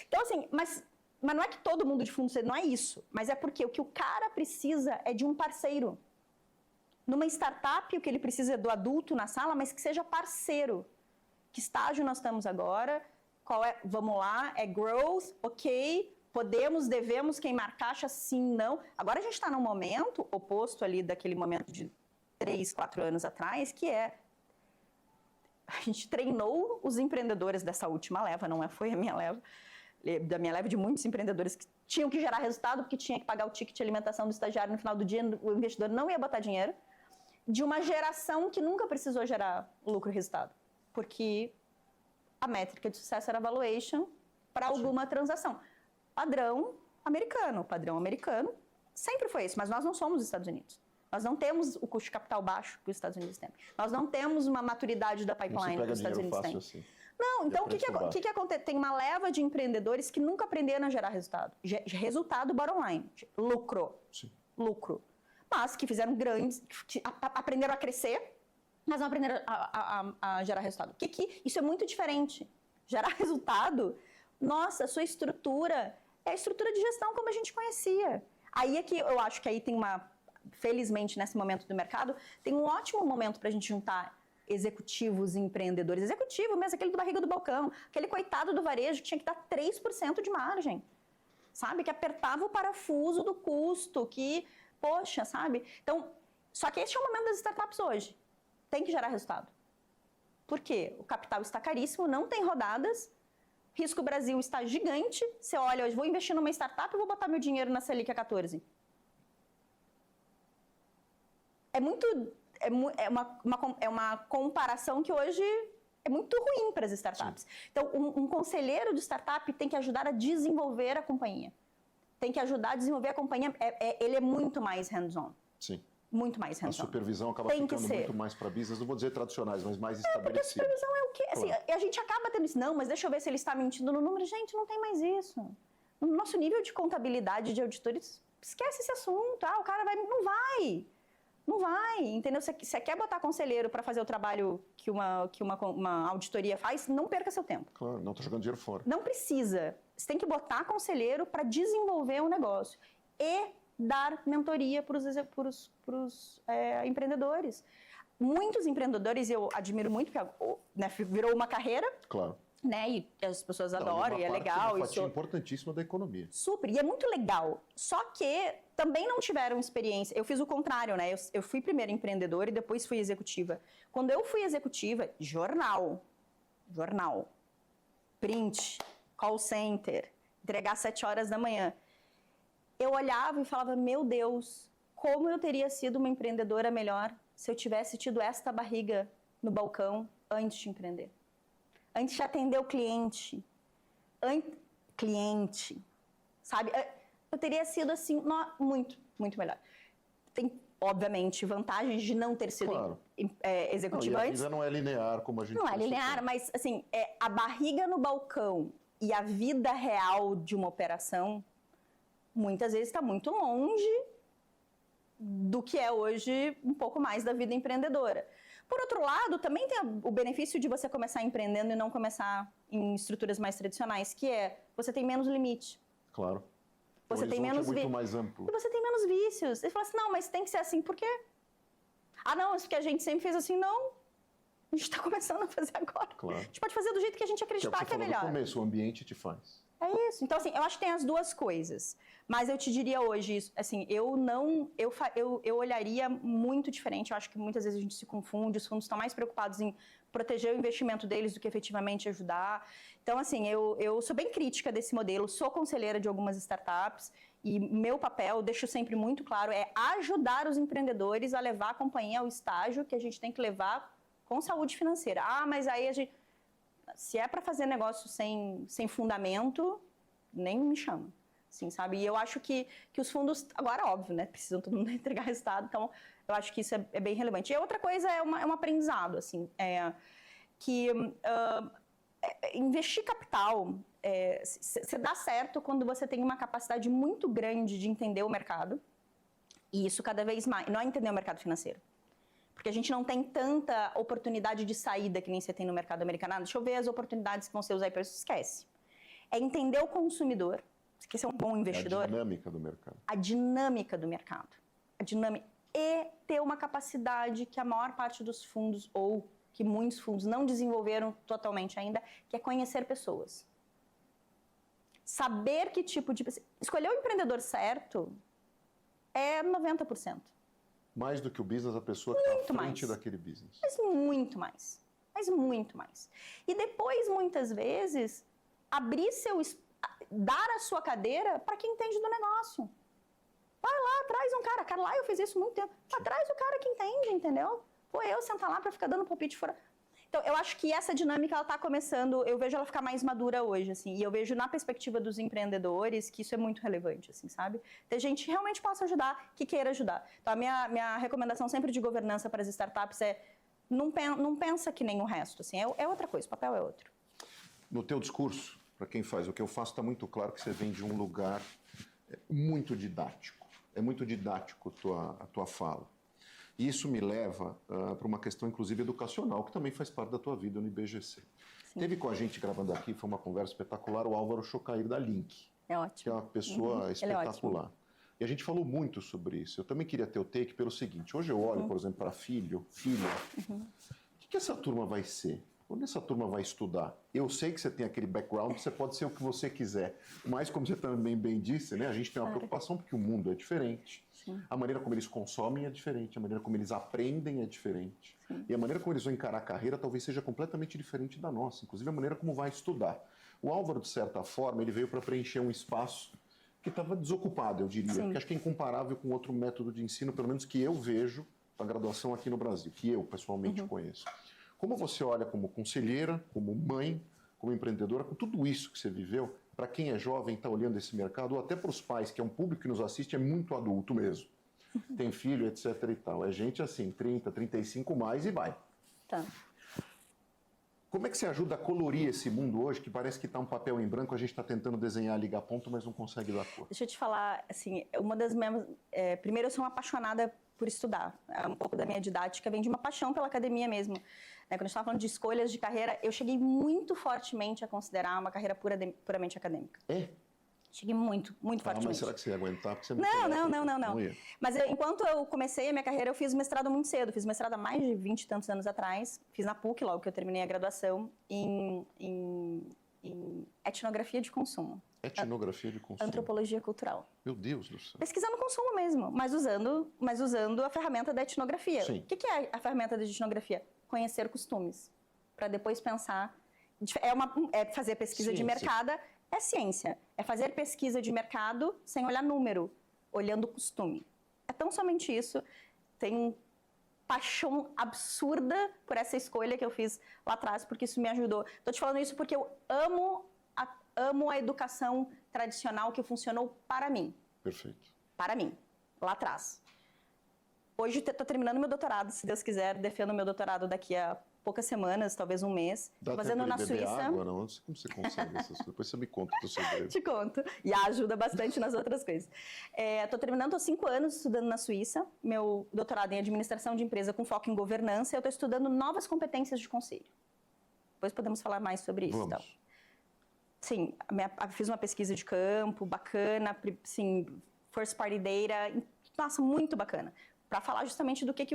Então, assim, mas não é que todo mundo de fundo, não é isso. Mas é porque o que o cara precisa é de um parceiro. Numa startup, o que ele precisa é do adulto na sala, mas que seja parceiro. Que estágio nós estamos agora? Qual é? Vamos lá, é growth, ok. Podemos, devemos queimar caixa, sim, não. Agora a gente está num momento oposto ali daquele momento de 3, 4 anos atrás, que é... A gente treinou os empreendedores dessa última leva, foi a minha leva, da minha leva de muitos empreendedores que tinham que gerar resultado, porque tinha que pagar o ticket de alimentação do estagiário no final do dia, o investidor não ia botar dinheiro, de uma geração que nunca precisou gerar lucro e resultado, porque a métrica de sucesso era valuation para alguma transação. Padrão americano sempre foi esse, mas nós não somos os Estados Unidos. Nós não temos o custo de capital baixo que os Estados Unidos têm. Nós não temos uma maturidade da pipeline que os Estados Unidos têm. Assim. Não, então o que acontece? Tem uma leva de empreendedores que nunca aprenderam a gerar resultado. Resultado bottom line, lucro. Sim. Lucro. Mas que fizeram grandes, que aprenderam a crescer, mas não aprenderam a gerar resultado. Isso é muito diferente. Gerar resultado, nossa, a sua estrutura é a estrutura de gestão como a gente conhecia. Aí é que eu acho que aí tem felizmente nesse momento do mercado, tem um ótimo momento para a gente juntar executivos e empreendedores. Executivo mesmo, aquele do barriga do balcão, aquele coitado do varejo que tinha que dar 3% de margem, sabe? Que apertava o parafuso do custo, que, poxa, sabe? Então, só que esse é o momento das startups hoje. Tem que gerar resultado. Por quê? O capital está caríssimo, não tem rodadas, Risco Brasil está gigante. Você olha, eu vou investir numa startup e vou botar meu dinheiro na Selic a 14. É uma comparação que hoje é muito ruim para as startups. Sim. Então, um conselheiro de startup tem que ajudar a desenvolver a companhia. Tem que ajudar a desenvolver a companhia. Ele é muito mais hands-on. Sim. Muito mais hands-on. A supervisão acaba ficando muito mais para business, não vou dizer tradicionais, mas mais estabelecidas. Porque a supervisão é o quê? Assim, claro. A gente acaba tendo isso. Não, mas deixa eu ver se ele está mentindo no número. Gente, não tem mais isso. No nosso nível de contabilidade, de auditores, esquece esse assunto. O cara vai... Não vai. Não vai, entendeu? Você quer botar conselheiro para fazer o trabalho que uma auditoria faz, não perca seu tempo. Claro, não está jogando dinheiro fora. Não precisa. Você tem que botar conselheiro para desenvolver um negócio e dar mentoria para os empreendedores. Muitos empreendedores, eu admiro muito, porque virou uma carreira. Claro. Né? E as pessoas adoram, e é legal. Uma fatia importantíssima da economia. Super, e é muito legal. Só que também não tiveram experiência. Eu fiz o contrário, né? Eu fui primeiro empreendedora e depois fui executiva. Quando eu fui executiva, jornal, print, call center, entregar às 7 horas da manhã. Eu olhava e falava, meu Deus, como eu teria sido uma empreendedora melhor se eu tivesse tido esta barriga no balcão antes de empreender. Antes de atender o cliente, sabe? Eu teria sido assim, muito, muito melhor. Tem, obviamente, vantagens de não ter sido executiva antes. A vida não é linear, como a gente Não é linear, mas assim, a barriga no balcão e a vida real de uma operação, muitas vezes está muito longe do que é hoje um pouco mais da vida empreendedora. Por outro lado, também tem o benefício de você começar empreendendo e não começar em estruturas mais tradicionais, que é, você tem menos limite. Claro. Você tem menos muito mais amplo. E você tem menos vícios. Você fala assim, não, mas tem que ser assim, por quê? Ah, não, isso que a gente sempre fez assim, não. A gente está começando a fazer agora. Claro. A gente pode fazer do jeito que a gente acreditar que é melhor. No começo, o ambiente te faz. É isso. Então, assim, eu acho que tem as duas coisas. Mas eu te diria hoje, assim, eu olharia muito diferente. Eu acho que muitas vezes a gente se confunde. Os fundos estão mais preocupados em proteger o investimento deles do que efetivamente ajudar. Então, assim, eu sou bem crítica desse modelo. Sou conselheira de algumas startups. E meu papel, deixo sempre muito claro, é ajudar os empreendedores a levar a companhia ao estágio que a gente tem que levar com saúde financeira. Ah, mas aí a gente... Se é para fazer negócio sem fundamento, nem me chama. assim, sabe? E eu acho que os fundos, agora, óbvio, né? Precisam todo mundo entregar resultado, então eu acho que isso é bem relevante. E a outra coisa é um aprendizado, assim, investir capital, você dá certo quando você tem uma capacidade muito grande de entender o mercado, e isso cada vez mais, não é entender o mercado financeiro, porque a gente não tem tanta oportunidade de saída que nem você tem no mercado americano. Deixa eu ver as oportunidades que vão ser usadas para isso, esquece. É entender o consumidor, que você é um bom investidor. A dinâmica do mercado. A dinâmica do mercado. E ter uma capacidade que a maior parte dos fundos, ou que muitos fundos não desenvolveram totalmente ainda, que é conhecer pessoas. Saber que tipo de... Escolher o empreendedor certo é 90%. Mais do que o business, a pessoa que está à frente daquele business. Mas muito mais. E depois, muitas vezes, dar a sua cadeira para quem entende do negócio. Vai lá, traz um cara. Cara, lá eu fiz isso muito tempo. Traz o cara que entende, entendeu? Pô, eu sentar lá para ficar dando palpite fora. Então, eu acho que essa dinâmica, ela está começando, eu vejo ela ficar mais madura hoje, assim, e eu vejo na perspectiva dos empreendedores que isso é muito relevante, assim, sabe? Ter gente que realmente possa ajudar, que queira ajudar. Então, a minha recomendação sempre de governança para as startups é não pensa que nem o resto, assim, é outra coisa, o papel é outro. No teu discurso, para quem faz o que eu faço, está muito claro que você vem de um lugar muito didático. É muito didático a tua fala. E isso me leva para uma questão, inclusive, educacional, que também faz parte da tua vida no IBGC. Sim. Teve com a gente gravando aqui, foi uma conversa espetacular, o Álvaro Chocair da Link. É ótimo. Que é uma pessoa espetacular. E a gente falou muito sobre isso. Eu também queria ter o take pelo seguinte, hoje eu olho, por exemplo, para filha, o que essa turma vai ser? Onde essa turma vai estudar? Eu sei que você tem aquele background, você pode ser o que você quiser, mas como você também bem disse, né, a gente tem uma preocupação porque o mundo é diferente. Sim. A maneira como eles consomem é diferente, a maneira como eles aprendem é diferente. Sim. E a maneira como eles vão encarar a carreira talvez seja completamente diferente da nossa, inclusive a maneira como vai estudar. O Álvaro, de certa forma, ele veio para preencher um espaço que estava desocupado, eu diria, porque acho que é incomparável com outro método de ensino, pelo menos que eu vejo a graduação aqui no Brasil, que eu pessoalmente conheço. Como você olha como conselheira, como mãe, como empreendedora, com tudo isso que você viveu, para quem é jovem, está olhando esse mercado, ou até para os pais, que é um público que nos assiste, é muito adulto mesmo. Tem filho, etc e tal. É gente assim, 30, 35 mais e vai. Tá. Como é que você ajuda a colorir esse mundo hoje, que parece que está um papel em branco, a gente está tentando desenhar, ligar ponto, mas não consegue dar cor? Deixa eu te falar, assim, uma das minhas... primeiro, eu sou uma apaixonada por estudar. Um pouco da minha didática vem de uma paixão pela academia mesmo. Quando a gente estava falando de escolhas de carreira, eu cheguei muito fortemente a considerar uma carreira puramente acadêmica. É? Cheguei muito fortemente. Mas será que você ia aguentar? Porque você não. Mas enquanto eu comecei a minha carreira, eu fiz mestrado muito cedo. Fiz mestrado há mais de 20 e tantos anos atrás. Fiz na PUC, logo que eu terminei a graduação, em etnografia de consumo. Etnografia de consumo. Antropologia cultural. Meu Deus do céu. Pesquisando consumo mesmo, mas usando a ferramenta da etnografia. Sim. O que é a ferramenta da etnografia? Conhecer costumes, para depois pensar... fazer pesquisa de mercado, é ciência. É fazer pesquisa de mercado sem olhar número, olhando costume. É tão somente isso. Tenho paixão absurda por essa escolha que eu fiz lá atrás, porque isso me ajudou. Estou te falando isso porque eu amo a educação tradicional que funcionou para mim. Perfeito. Para mim, lá atrás. Hoje estou terminando meu doutorado, se Deus quiser, defendo meu doutorado daqui a poucas semanas, talvez um mês. Dá fazendo na Suíça. Água, não? Como você consegue essas coisas? Depois você me conta o seu segredo. Te conto. E ajuda bastante nas outras coisas. Estou terminando há 5 anos estudando na Suíça. Meu doutorado em administração de empresa com foco em governança. Eu estou estudando novas competências de conselho. Depois podemos falar mais sobre isso. Vamos. Então. Sim, fiz uma pesquisa de campo bacana, sim, first party data, nossa, muito bacana. Para falar justamente do que é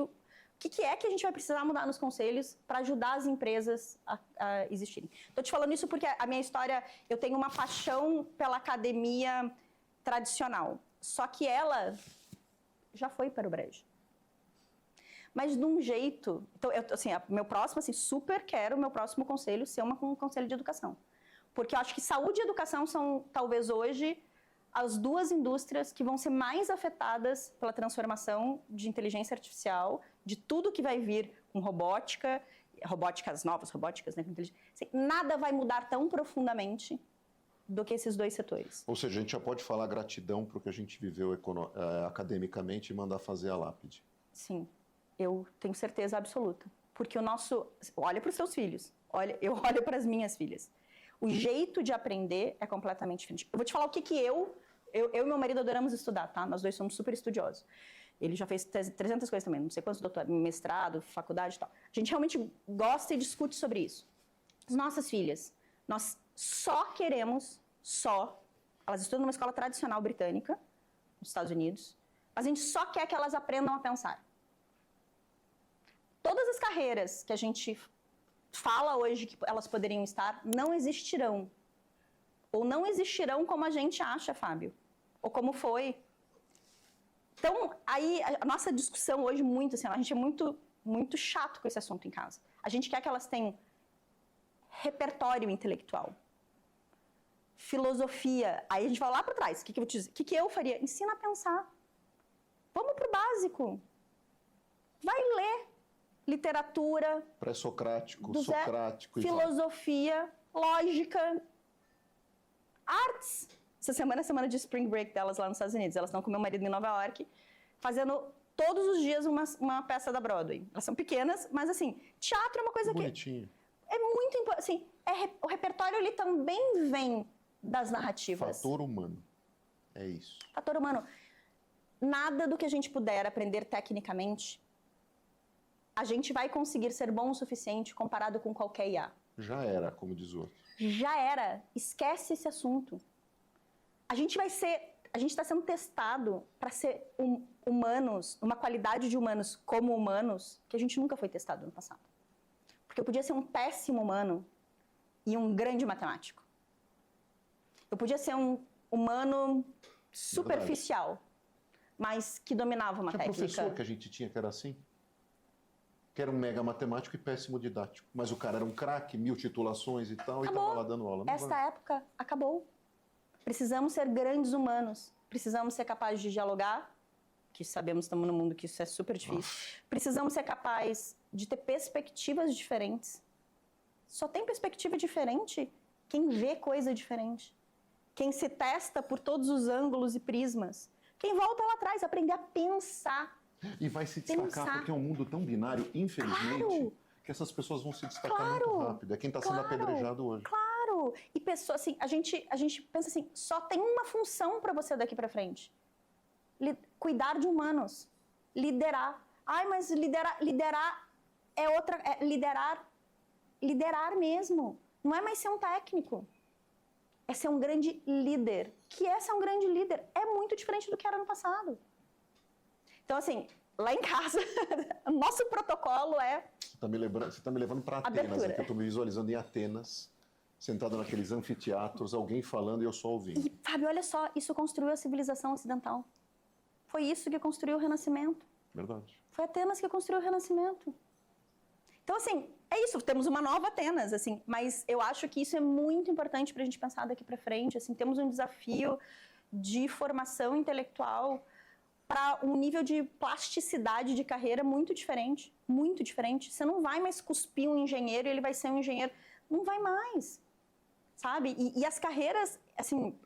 que a gente vai precisar mudar nos conselhos para ajudar as empresas a existirem. Estou te falando isso porque a minha história, eu tenho uma paixão pela academia tradicional, só que ela já foi para o brejo. Mas de um jeito... Então, meu próximo, super quero o meu próximo conselho ser um conselho de educação. Porque eu acho que saúde e educação são, talvez hoje, as duas indústrias que vão ser mais afetadas pela transformação de inteligência artificial, de tudo que vai vir com robóticas novas, robóticas, né? Nada vai mudar tão profundamente do que esses dois setores. Ou seja, a gente já pode falar gratidão para o que a gente viveu academicamente e mandar fazer a lápide. Sim, eu tenho certeza absoluta. Porque o nosso... Olha para os seus filhos, eu olho para as minhas filhas. O jeito de aprender é completamente diferente. Eu vou te falar o que eu e meu marido adoramos estudar, tá? Nós dois somos super estudiosos. Ele já fez 300 coisas também, não sei quantos mestrado, faculdade e tal. A gente realmente gosta e discute sobre isso. As nossas filhas, nós só queremos, elas estudam numa escola tradicional britânica, nos Estados Unidos, mas a gente só quer que elas aprendam a pensar. Todas as carreiras que a gente fala hoje que elas poderiam estar, não existirão. Ou não existirão como a gente acha, Fábio. Ou como foi. Então, aí, a nossa discussão hoje, muito assim, a gente é muito chato com esse assunto em casa. A gente quer que elas tenham repertório intelectual, filosofia. Aí a gente vai lá para trás. O que eu faria? Ensina a pensar. Vamos pro básico. Vai ler literatura. Pré-socrático, socrático. Filosofia, lógica, artes. Essa semana é a semana de Spring Break delas lá nos Estados Unidos. Elas estão com meu marido em Nova York, fazendo todos os dias uma peça da Broadway. Elas são pequenas, mas assim, teatro é uma coisa bonitinho. É muito importante. Assim, o repertório ele também vem das narrativas. Fator humano. É isso. Fator humano. Nada do que a gente puder aprender tecnicamente, a gente vai conseguir ser bom o suficiente comparado com qualquer IA. Já era, como diz o outro. Já era. Esquece esse assunto. A gente está sendo testado para ser humanos, uma qualidade de humanos como humanos, que a gente nunca foi testado no passado. Porque eu podia ser um péssimo humano e um grande matemático. Eu podia ser um humano superficial, mas que dominava uma técnica. Tinha professor que a gente tinha que era assim? Que era um mega matemático e péssimo didático. Mas o cara era um craque, 1000 titulações e tal, acabou. E estava lá dando aula. Esta época acabou. Precisamos ser grandes humanos. Precisamos ser capazes de dialogar, que sabemos, estamos no mundo que isso é super difícil. Precisamos ser capazes de ter perspectivas diferentes. Só tem perspectiva diferente quem vê coisa diferente. Quem se testa por todos os ângulos e prismas. Quem volta lá atrás, aprender a pensar. E vai se destacar porque é um mundo tão binário, infelizmente, que essas pessoas vão se destacar muito rápido. É quem está sendo apedrejado hoje. Claro! E pessoas, assim, a gente pensa assim, só tem uma função para você daqui para frente. Cuidar de humanos. Liderar. Ai, mas liderar é outra... liderar mesmo. Não é mais ser um técnico. É ser um grande líder. Que é ser um grande líder. É muito diferente do que era no passado. Então, assim, lá em casa, o nosso protocolo é... Você tá me levando para Atenas, né? Eu estou me visualizando em Atenas, sentado naqueles anfiteatros, alguém falando e eu só ouvindo. E, Fábio, olha só, isso construiu a civilização ocidental. Foi isso que construiu o Renascimento. Verdade. Foi Atenas que construiu o Renascimento. Então, assim, é isso, temos uma nova Atenas, assim, mas eu acho que isso é muito importante para a gente pensar daqui para frente, assim, temos um desafio de formação intelectual para um nível de plasticidade de carreira muito diferente, muito diferente. Você não vai mais cuspir um engenheiro e ele vai ser um engenheiro. Não vai mais, sabe? E as carreiras, assim,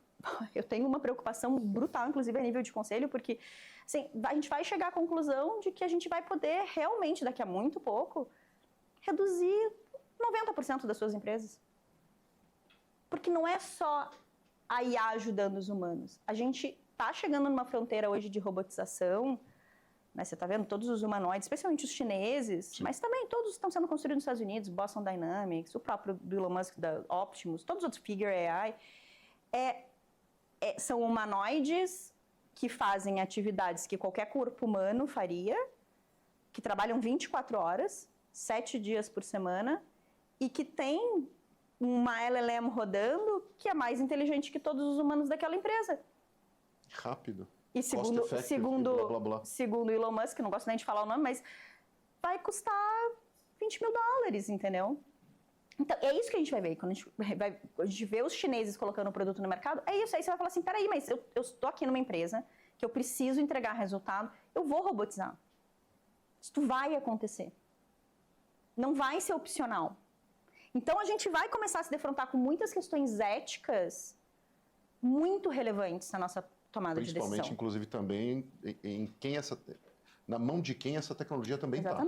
eu tenho uma preocupação brutal, inclusive a nível de conselho, porque assim, a gente vai chegar à conclusão de que a gente vai poder realmente, daqui a muito pouco, reduzir 90% das suas empresas. Porque não é só a IA ajudando os humanos. A gente está chegando numa fronteira hoje de robotização, né? Você está vendo todos os humanoides, especialmente os chineses, sim, mas também todos estão sendo construídos nos Estados Unidos, Boston Dynamics, o próprio do Elon Musk, da Optimus, todos os outros, Figure AI, são humanoides que fazem atividades que qualquer corpo humano faria, que trabalham 24 horas, 7 dias por semana, e que tem uma LLM rodando que é mais inteligente que todos os humanos daquela empresa. Rápido. E segundo Elon Musk, não gosto nem de falar o nome, mas vai custar $20 mil, entendeu? Então, é isso que a gente vai ver. Quando a gente vê os chineses colocando o produto no mercado, é isso. Aí você vai falar assim, peraí, mas eu estou aqui numa empresa que eu preciso entregar resultado, eu vou robotizar. Isso vai acontecer. Não vai ser opcional. Então, a gente vai começar a se defrontar com muitas questões éticas muito relevantes na nossa tomada de decisão. Principalmente, inclusive, também na mão de quem essa tecnologia também está.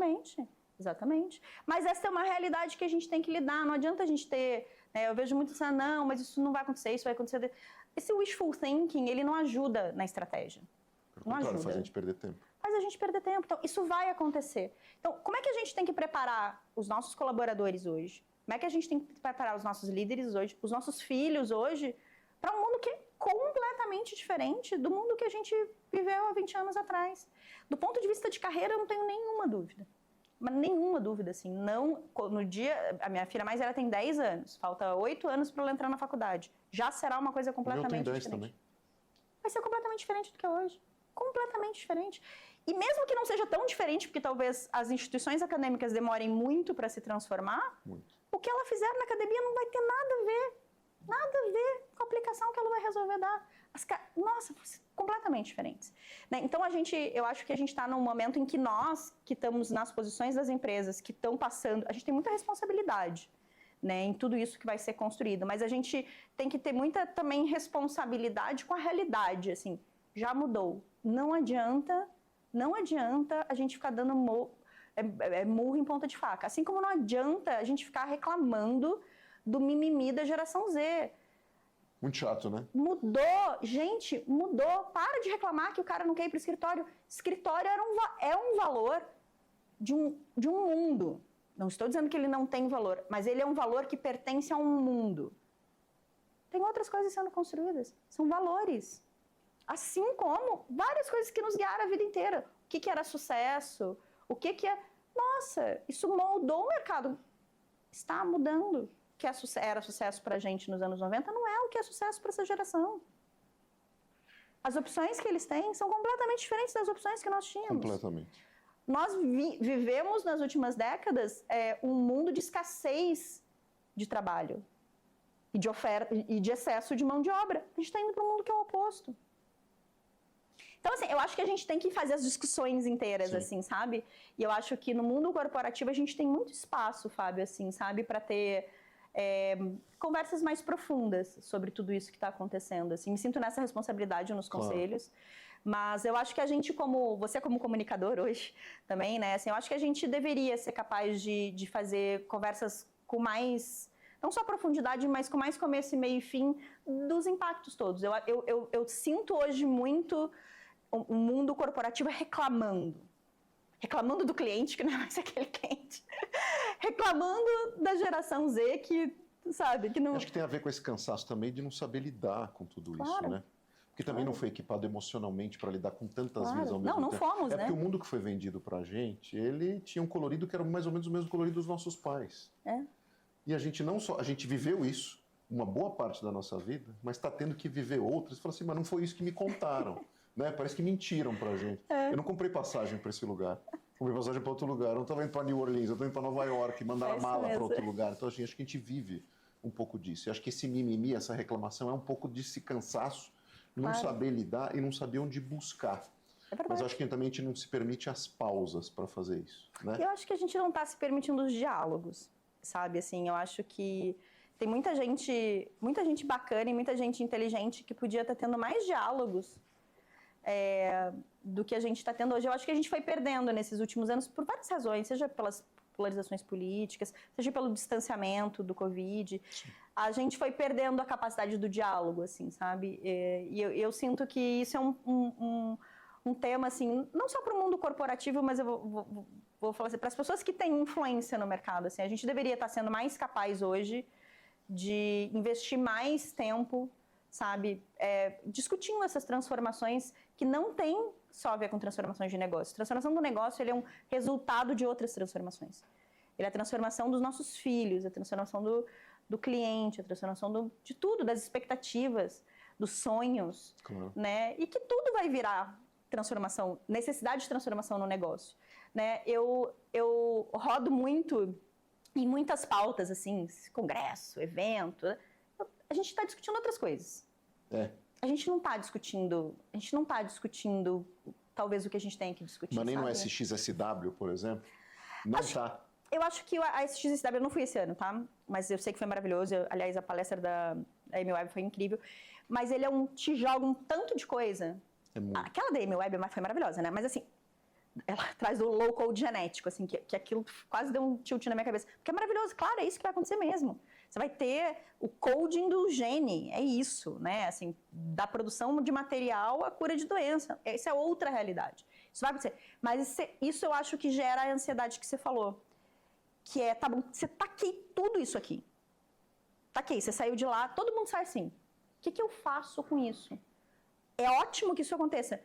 Exatamente. Mas essa é uma realidade que a gente tem que lidar. Não adianta a gente ter... Né, eu vejo muito dizendo, não, mas isso não vai acontecer, isso vai acontecer... Esse wishful thinking, ele não ajuda na estratégia. Não ajuda. Faz a gente perder tempo. Faz a gente perder tempo. Então, isso vai acontecer. Então, como é que a gente tem que preparar os nossos colaboradores hoje? Como é que a gente tem que preparar os nossos líderes hoje, os nossos filhos hoje, para um mundo que é completamente diferente do mundo que a gente viveu há 20 anos atrás? Do ponto de vista de carreira, eu não tenho nenhuma dúvida. Mas nenhuma dúvida, assim. Não, no dia, a minha filha mais velha tem 10 anos, falta 8 anos para ela entrar na faculdade. Já será uma coisa completamente diferente. Também. Vai ser completamente diferente do que é hoje. Completamente diferente. E mesmo que não seja tão diferente, porque talvez as instituições acadêmicas demorem muito para se transformar, o que ela fizer na academia não vai ter nada a ver com a aplicação que ela vai resolver dar. Nossa, completamente diferentes. Né? Então, eu acho que a gente está num momento em que nós, que estamos nas posições das empresas, que estão passando, a gente tem muita responsabilidade, né, em tudo isso que vai ser construído, mas a gente tem que ter muita também responsabilidade com a realidade, assim, já mudou. Não adianta a gente ficar dando murro em ponta de faca. Assim como não adianta a gente ficar reclamando do mimimi da geração Z. Muito chato, né? Mudou. Para de reclamar que o cara não quer ir para o escritório. Escritório é um valor de um mundo. Não estou dizendo que ele não tem valor, mas ele é um valor que pertence a um mundo. Tem outras coisas sendo construídas. São valores. Assim como várias coisas que nos guiaram a vida inteira. O que era sucesso? O que é... Nossa, isso moldou o mercado. Está mudando. O que era sucesso para a gente nos anos 90 não é o que é sucesso para essa geração. As opções que eles têm são completamente diferentes das opções que nós tínhamos. Completamente. Nós vivemos nas últimas décadas um mundo de escassez de trabalho e de oferta e de excesso de mão de obra. A gente está indo para um mundo que é o oposto. Então, assim, eu acho que a gente tem que fazer as discussões inteiras, assim, sabe? E eu acho que no mundo corporativo a gente tem muito espaço, Fábio, assim, sabe? Para ter conversas mais profundas sobre tudo isso que está acontecendo. Assim, me sinto nessa responsabilidade nos conselhos. Mas eu acho que a gente, você como comunicador hoje também, né? Assim, eu acho que a gente deveria ser capaz de fazer conversas com mais... Não só profundidade, mas com mais começo, meio e fim dos impactos todos. Eu sinto hoje muito o mundo corporativo reclamando. Reclamando do cliente, que não é mais aquele cliente. Reclamando da geração Z que, sabe, que não... Acho que tem a ver com esse cansaço também de não saber lidar com tudo isso, né? Porque também não foi equipado emocionalmente para lidar com tantas vidas ao mesmo tempo. Não fomos, né? Porque o mundo que foi vendido pra gente, ele tinha um colorido que era mais ou menos o mesmo colorido dos nossos pais. E a gente a gente viveu isso, uma boa parte da nossa vida, mas está tendo que viver outras. E fala assim, mas não foi isso que me contaram. Né? Parece que mentiram pra gente. Eu não comprei passagem para esse lugar. Comprei passagem para outro lugar. Eu não estava indo para New Orleans, eu estou indo para Nova York, mandaram a mala para outro lugar. Então, assim, acho que a gente vive um pouco disso. Eu acho que esse mimimi, essa reclamação é um pouco desse cansaço, não saber lidar e não saber onde buscar. Mas acho que também a gente não se permite as pausas para fazer isso, né? Eu acho que a gente não está se permitindo os diálogos, sabe? Assim, eu acho que tem muita gente bacana e muita gente inteligente que podia estar tendo mais diálogos do que a gente está tendo hoje. Eu acho que a gente foi perdendo nesses últimos anos por várias razões, seja pelas polarizações políticas, seja pelo distanciamento do Covid. A gente foi perdendo a capacidade do diálogo, assim, sabe? E eu sinto que isso é um tema, assim, não só para o mundo corporativo, mas eu vou falar assim, para as pessoas que têm influência no mercado, assim, a gente deveria estar sendo mais capaz hoje de investir mais tempo, sabe, discutindo essas transformações que não tem só a ver com transformações de negócio. A transformação do negócio, ele é um resultado de outras transformações. Ele é a transformação dos nossos filhos, a transformação do cliente, a transformação de tudo, das expectativas, dos sonhos, né? E que tudo vai virar transformação, necessidade de transformação no negócio, né? Eu rodo muito em muitas pautas, assim, congresso, evento, a gente está discutindo outras coisas. A gente não está discutindo talvez o que a gente tem que discutir. Mas nem no SXSW, por exemplo, não está. Eu acho que a SXSW, eu não fui esse ano, tá? Mas eu sei que foi maravilhoso. Aliás, a palestra da Amy Webb foi incrível. Mas ele te joga um tanto de coisa. Aquela da Amy Webb foi maravilhosa, né? Mas assim, ela traz o low code genético, assim, que aquilo quase deu um tilt na minha cabeça. Porque é maravilhoso, claro, é isso que vai acontecer mesmo. Você vai ter o coding do gene, é isso, né? Assim, da produção de material à cura de doença. Essa é outra realidade. Isso vai acontecer. Mas isso eu acho que gera a ansiedade que você falou. Que é, tá bom, você taquei tudo isso aqui. Taquei, você saiu de lá, todo mundo sai assim. O que eu faço com isso? É ótimo que isso aconteça.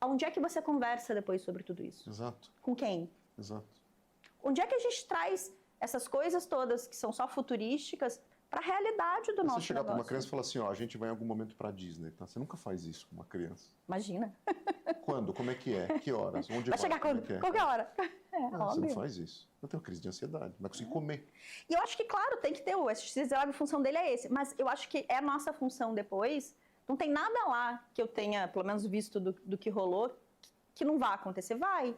Onde é que você conversa depois sobre tudo isso? Exato. Com quem? Exato. Onde é que a gente traz essas coisas todas que são só futurísticas para a realidade do nosso negócio? Você chegar para uma criança e falar assim, ó, a gente vai em algum momento para Disney, tá? Você nunca faz isso com uma criança. Imagina. Quando? Como é que é? Que horas? Onde vai chegar quando? É? Qualquer hora. Você não faz isso. Eu tenho crise de ansiedade, não vai conseguir comer. E eu acho que, claro, tem que ter o SXSW, a função dele é esse. Mas eu acho que é a nossa função depois. Não tem nada lá que eu tenha, pelo menos, visto do que rolou, que não vai acontecer. Vai. O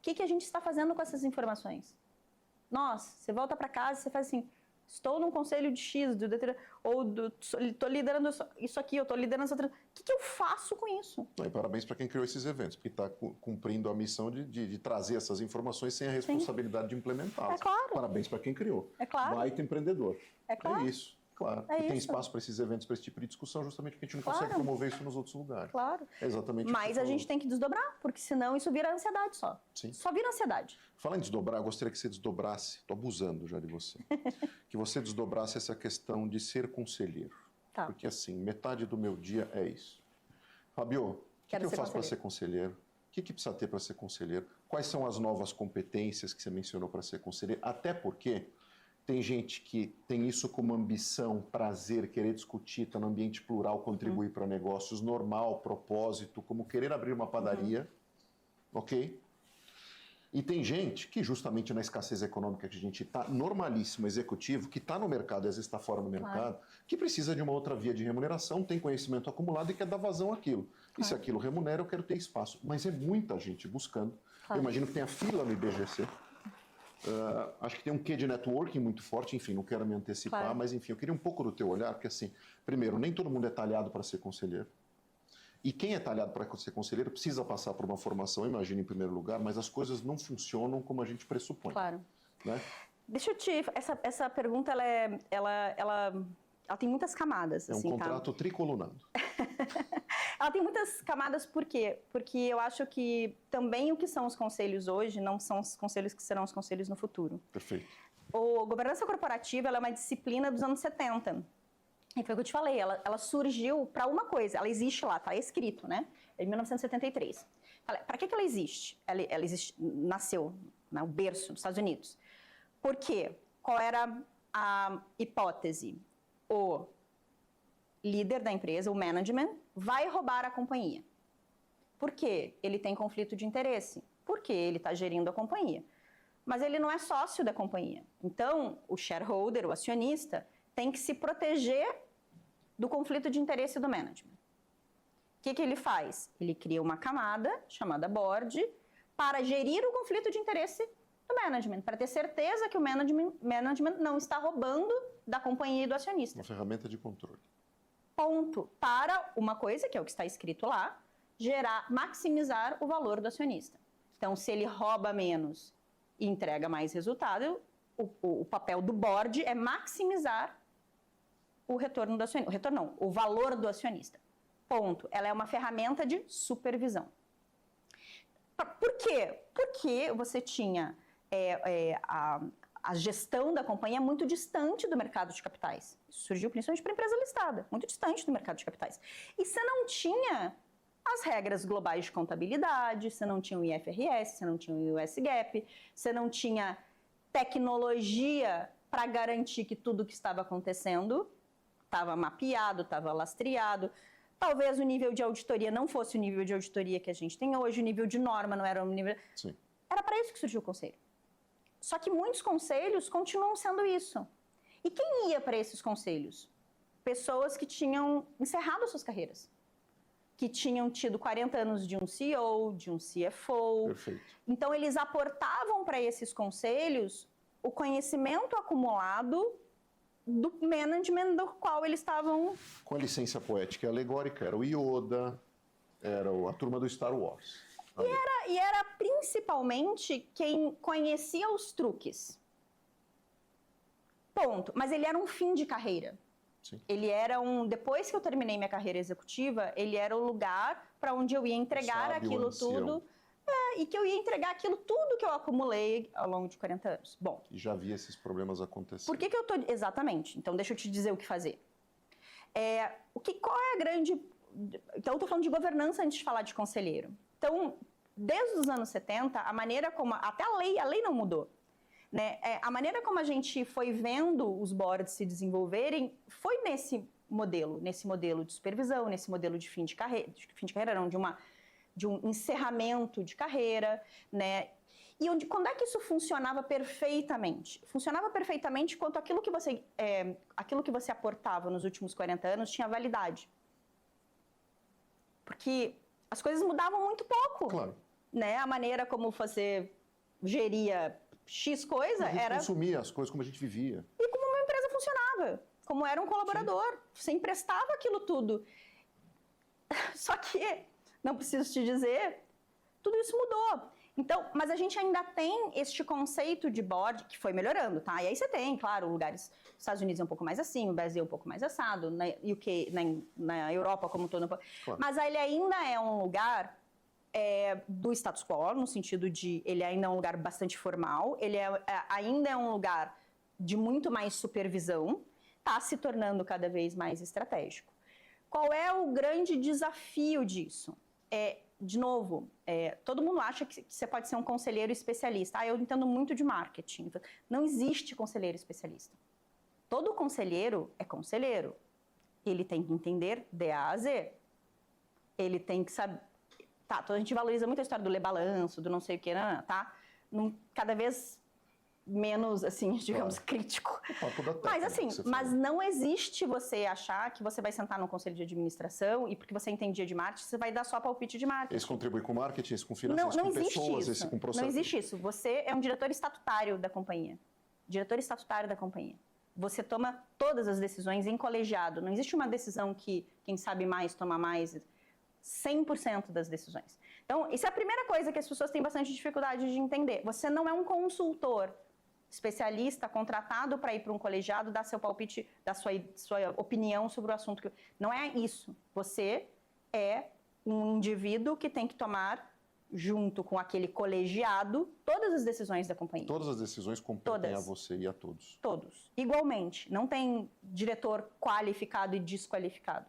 que a gente está fazendo com essas informações? Nossa, você volta para casa e você faz assim, estou num conselho de X, estou liderando isso aqui, eu estou liderando essa outra. O que eu faço com isso? E parabéns para quem criou esses eventos, porque está cumprindo a missão de trazer essas informações sem a responsabilidade de implementá-las. É claro. Parabéns para quem criou. É claro. Baita empreendedor. É claro. É isso. Claro. É e tem isso. espaço para esses eventos, para esse tipo de discussão, justamente porque a gente não consegue promover isso nos outros lugares. Claro. É exatamente Mas isso que a gente tem que desdobrar, porque senão isso vira ansiedade só. Sim. Só vira ansiedade. Falando em desdobrar, eu gostaria que você desdobrasse, estou abusando já de você, que você desdobrasse essa questão de ser conselheiro. Tá. Porque assim, metade do meu dia é isso. Fabio, o que eu faço para ser conselheiro? O que precisa ter para ser conselheiro? Quais são as novas competências que você mencionou para ser conselheiro? Até porque tem gente que tem isso como ambição, prazer, querer discutir, estar no ambiente plural, contribuir para negócios, normal, propósito, como querer abrir uma padaria, ok? E tem gente que, justamente na escassez econômica que a gente está, normalíssimo executivo, que está no mercado e às vezes está fora do mercado, que precisa de uma outra via de remuneração, tem conhecimento acumulado e quer dar vazão àquilo. E se aquilo remunera, eu quero ter espaço. Mas é muita gente buscando. Eu imagino que tenha fila no IBGC. Acho que tem um quê de networking muito forte, enfim, não quero me antecipar, mas enfim, eu queria um pouco do teu olhar, porque assim, primeiro, nem todo mundo é talhado para ser conselheiro. E quem é talhado para ser conselheiro precisa passar por uma formação, imagina, em primeiro lugar, mas as coisas não funcionam como a gente pressupõe. Claro. Né? Deixa eu te... Essa pergunta, ela tem muitas camadas. É um contrato tricolunado. Ela tem muitas camadas, por quê? Porque eu acho que também o que são os conselhos hoje não são os conselhos que serão os conselhos no futuro. Perfeito. A governança corporativa ela é uma disciplina dos anos 70. E foi o que eu te falei, ela surgiu para uma coisa, ela existe lá, está escrito, né? Em 1973. Para que ela existe? Ela existe, nasceu, né, o berço dos Estados Unidos. Por quê? Qual era a hipótese? O líder da empresa, o management, vai roubar a companhia. Por quê? Ele tem conflito de interesse. Porque ele está gerindo a companhia. Mas ele não é sócio da companhia. Então, o shareholder, o acionista, tem que se proteger do conflito de interesse do management. O que ele faz? Ele cria uma camada, chamada board, para gerir o conflito de interesse do management, para ter certeza que o management não está roubando da companhia e do acionista. Uma ferramenta de controle. Ponto. Para uma coisa, que é o que está escrito lá, maximizar o valor do acionista. Então, se ele rouba menos e entrega mais resultado, o papel do board é maximizar o retorno do acionista. O retorno não, o valor do acionista. Ponto. Ela é uma ferramenta de supervisão. Por quê? Porque você tinha a gestão da companhia muito distante do mercado de capitais. Isso surgiu principalmente para a empresa listada, muito distante do mercado de capitais. E você não tinha as regras globais de contabilidade, você não tinha o IFRS, você não tinha o US GAAP, você não tinha tecnologia para garantir que tudo o que estava acontecendo estava mapeado, estava lastreado. Talvez o nível de auditoria não fosse o nível de auditoria que a gente tem hoje, o nível de norma não era o nível... Sim. Era para isso que surgiu o conselho. Só que muitos conselhos continuam sendo isso. E quem ia para esses conselhos? Pessoas que tinham encerrado suas carreiras. que tinham tido 40 anos de um CEO, de um CFO. Perfeito. Então, eles aportavam para esses conselhos o conhecimento acumulado do management do qual eles estavam... Com a licença poética e alegórica, era o Yoda, era a turma do Star Wars. E era principalmente quem conhecia os truques. Ponto. Mas ele era um fim de carreira. Sim. Ele era depois que eu terminei minha carreira executiva, ele era o lugar para onde eu ia entregar aquilo tudo. E que eu ia entregar aquilo tudo que eu acumulei ao longo de 40 anos. Bom. E já via esses problemas acontecendo. Por que eu tô... Exatamente. Então, deixa eu te dizer o que fazer. Qual é a grande... Então, eu tô falando de governança antes de falar de conselheiro. Então, desde os anos 70, a maneira como... Até a lei não mudou. Né? A maneira como a gente foi vendo os boards se desenvolverem foi nesse modelo de supervisão, nesse modelo de fim de carreira, não, de um encerramento de carreira, né? E quando é que isso funcionava perfeitamente? Funcionava perfeitamente quando aquilo que você aportava nos últimos 40 anos tinha validade. Porque as coisas mudavam muito pouco. Claro. Né? A maneira como você geria X coisa a gente era... consumia as coisas como a gente vivia. E como uma empresa funcionava, como era um colaborador. Sim. Você emprestava aquilo tudo. Só que, não preciso te dizer, tudo isso mudou. Então, mas a gente ainda tem este conceito de board que foi melhorando, tá? E aí você tem, claro, lugares... Os Estados Unidos é um pouco mais assim, o Brasil é um pouco mais assado, na UK, na Europa como um todo. Claro. Mas ele ainda é um lugar... do status quo, no sentido de ele ainda é um lugar bastante formal, ele ainda é um lugar de muito mais supervisão, está se tornando cada vez mais estratégico. Qual é o grande desafio disso? De novo, todo mundo acha que você pode ser um conselheiro especialista. Eu entendo muito de marketing. Não existe conselheiro especialista. Todo conselheiro é conselheiro. Ele tem que entender de A a Z. Ele tem que saber... Tá, a gente valoriza muito a história do ler balanço, do não sei o que, tá? Cada vez menos, assim, digamos, claro, crítico. Mas assim, não existe você achar que você vai sentar num conselho de administração e porque você entendia de marketing, você vai dar só palpite de marketing. Esse contribui com marketing, esse com finanças, com pessoas, esse com processo. Não existe isso. Você é um diretor estatutário da companhia. Diretor estatutário da companhia. Você toma todas as decisões em colegiado. Não existe uma decisão que quem sabe mais toma mais... 100% das decisões. Então, isso é a primeira coisa que as pessoas têm bastante dificuldade de entender. Você não é um consultor especialista contratado para ir para um colegiado, dar seu palpite, dar sua opinião sobre o assunto. Não é isso. Você é um indivíduo que tem que tomar, junto com aquele colegiado, todas as decisões da companhia. Todas as decisões competem a você e a todos. Todos. Igualmente. Não tem diretor qualificado e desqualificado.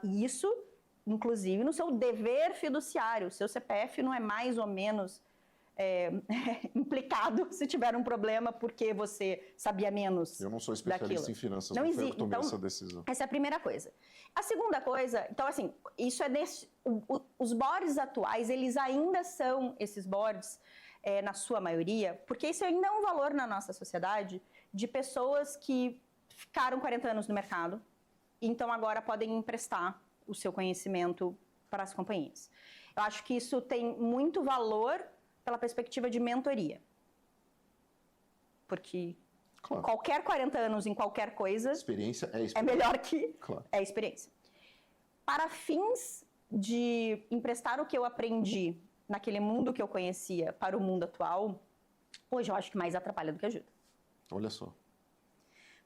Isso... Inclusive no seu dever fiduciário. O seu CPF não é mais ou menos implicado se tiver um problema porque você sabia menos. Eu não sou especialista em finanças, não foi eu que tomei essa decisão. Essa é a primeira coisa. A segunda coisa, então assim, isso é os boards atuais, eles ainda são esses boards, na sua maioria, porque isso ainda é um valor na nossa sociedade de pessoas que ficaram 40 anos no mercado e então agora podem emprestar o seu conhecimento para as companhias. Eu acho que isso tem muito valor pela perspectiva de mentoria. Porque claro, qualquer 40 anos em qualquer coisa experiência é melhor que experiência. Para fins de emprestar o que eu aprendi naquele mundo que eu conhecia para o mundo atual, hoje eu acho que mais atrapalha do que ajuda. Olha só.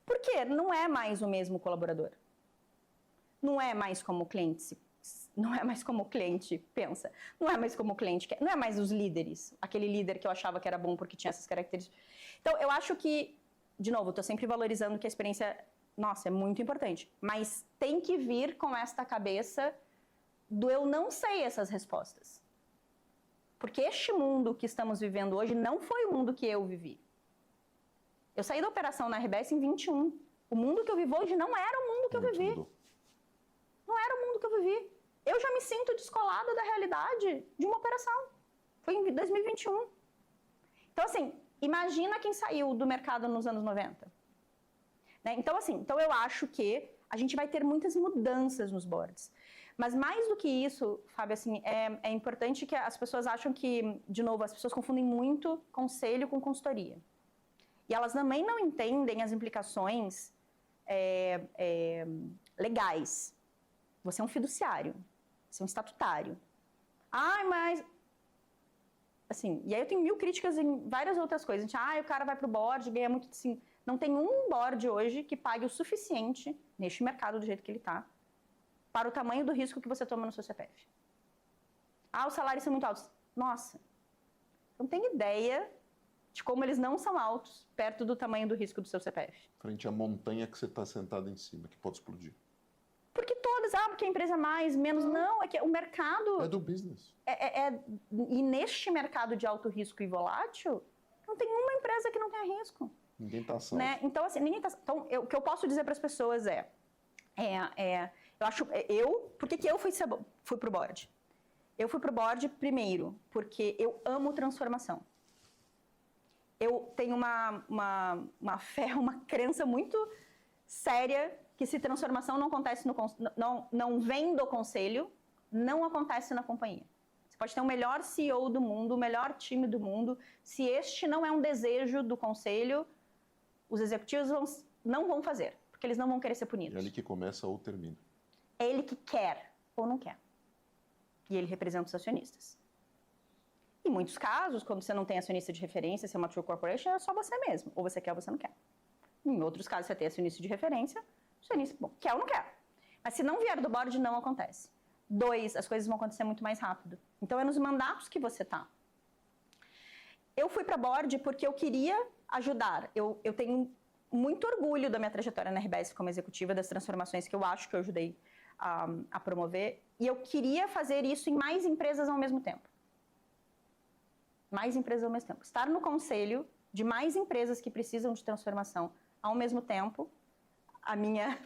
Porque não é mais o mesmo colaborador. Não é mais como o cliente pensa, não é mais como o cliente quer, não é mais os líderes, aquele líder que eu achava que era bom porque tinha essas características. Então, eu acho que, de novo, eu estou sempre valorizando que a experiência, nossa, é muito importante, mas tem que vir com esta cabeça do eu não sei essas respostas. Porque este mundo que estamos vivendo hoje não foi o mundo que eu vivi. Eu saí da operação na RBS em 21. O mundo que eu vivo hoje não era o mundo que eu vivi. Não era o mundo que eu vivi. Eu já me sinto descolada da realidade de uma operação. Foi em 2021. Então, assim, imagina quem saiu do mercado nos anos 90. Né? Então, assim, eu acho que a gente vai ter muitas mudanças nos boards. Mas mais do que isso, Fábio, assim, é importante que as pessoas acham que, de novo, as pessoas confundem muito conselho com consultoria. E elas também não entendem as implicações legais. Você é um fiduciário, você é um estatutário. Mas... Assim, e aí eu tenho 1000 críticas em várias outras coisas. O cara vai pro board, ganha muito... Assim, não tem um board hoje que pague o suficiente, neste mercado do jeito que ele está, para o tamanho do risco que você toma no seu CPF. Os salários são muito altos. Nossa, não tem ideia de como eles não são altos perto do tamanho do risco do seu CPF. Frente à montanha que você está sentado em cima, que pode explodir. Porque todas, porque a empresa mais, menos, não, é que o mercado... É do business. E neste mercado de alto risco e volátil, não tem uma empresa que não tenha risco. Ninguém está salvo. Né? Então, assim, ninguém está... Então, o que eu posso dizer para as pessoas por que eu fui pro board? Eu fui pro board primeiro, porque eu amo transformação. Eu tenho uma fé, uma crença muito séria que se transformação não acontece não vem do conselho, não acontece na companhia. Você pode ter o melhor CEO do mundo, o melhor time do mundo, se este não é um desejo do conselho, os executivos não vão fazer, porque eles não vão querer ser punidos. É ali que começa ou termina. É ele que quer ou não quer. E ele representa os acionistas. Em muitos casos, quando você não tem acionista de referência, se é uma true corporation, é só você mesmo. Ou você quer ou você não quer. Em outros casos, você tem acionista de referência, acionista, quer ou não quer. Mas se não vier do board, não acontece. 2, as coisas vão acontecer muito mais rápido. Então, é nos mandatos que você está. Eu fui para board porque eu queria ajudar. Eu tenho muito orgulho da minha trajetória na RBS como executiva, das transformações que eu acho que eu ajudei a promover. E eu queria fazer isso em mais empresas ao mesmo tempo. Mais empresas ao mesmo tempo. Estar no conselho de mais empresas que precisam de transformação ao mesmo tempo, a minha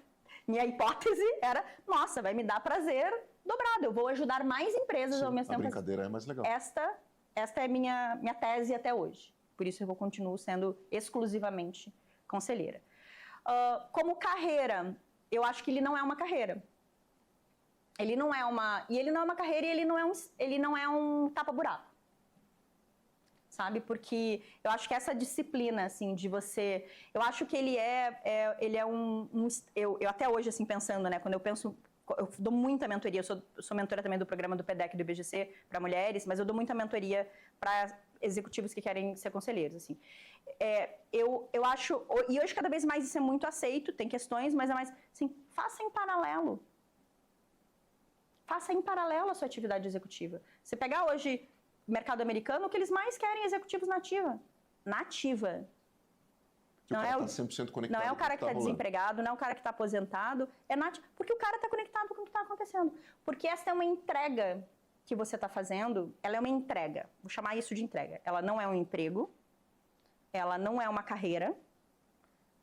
hipótese era, nossa, vai me dar prazer dobrado, eu vou ajudar mais empresas ao mesmo tempo. A brincadeira é mais legal. Esta é minha tese até hoje. Por isso eu continuo sendo exclusivamente conselheira. Como carreira, eu acho que ele não é uma carreira. Ele não é uma carreira e ele não é um tapa-buraco. Sabe? Porque eu acho que essa disciplina, assim, de você... Eu acho que ele é eu até hoje, assim, pensando, né? Quando eu penso... Eu dou muita mentoria, eu sou mentora também do programa do PEDEC do IBGC para mulheres, mas eu dou muita mentoria para executivos que querem ser conselheiros, assim. Eu acho... E hoje, cada vez mais, isso é muito aceito, tem questões, mas é mais... Assim, faça em paralelo. Faça em paralelo a sua atividade executiva. Você pegar hoje... mercado americano, o que eles mais querem é executivos nativa. Não é o 100% conectado. Não é o cara que está desempregado, não é o cara que está aposentado, é nativo, porque o cara está conectado com o que está acontecendo. Porque essa é uma entrega que você está fazendo, ela é uma entrega, vou chamar isso de entrega. Ela não é um emprego, ela não é uma carreira,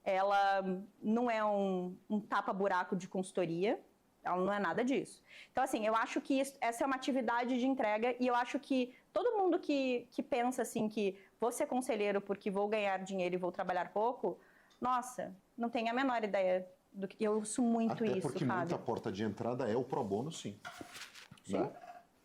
ela não é um tapa-buraco de consultoria, ela não é nada disso. Então, assim, eu acho que essa é uma atividade de entrega e eu acho que todo mundo que pensa, assim, que vou ser conselheiro porque vou ganhar dinheiro e vou trabalhar pouco, nossa, não tem a menor ideia do que... Eu uso muito isso, Até porque muita porta de entrada é o pro bono, sim. Sim. Né?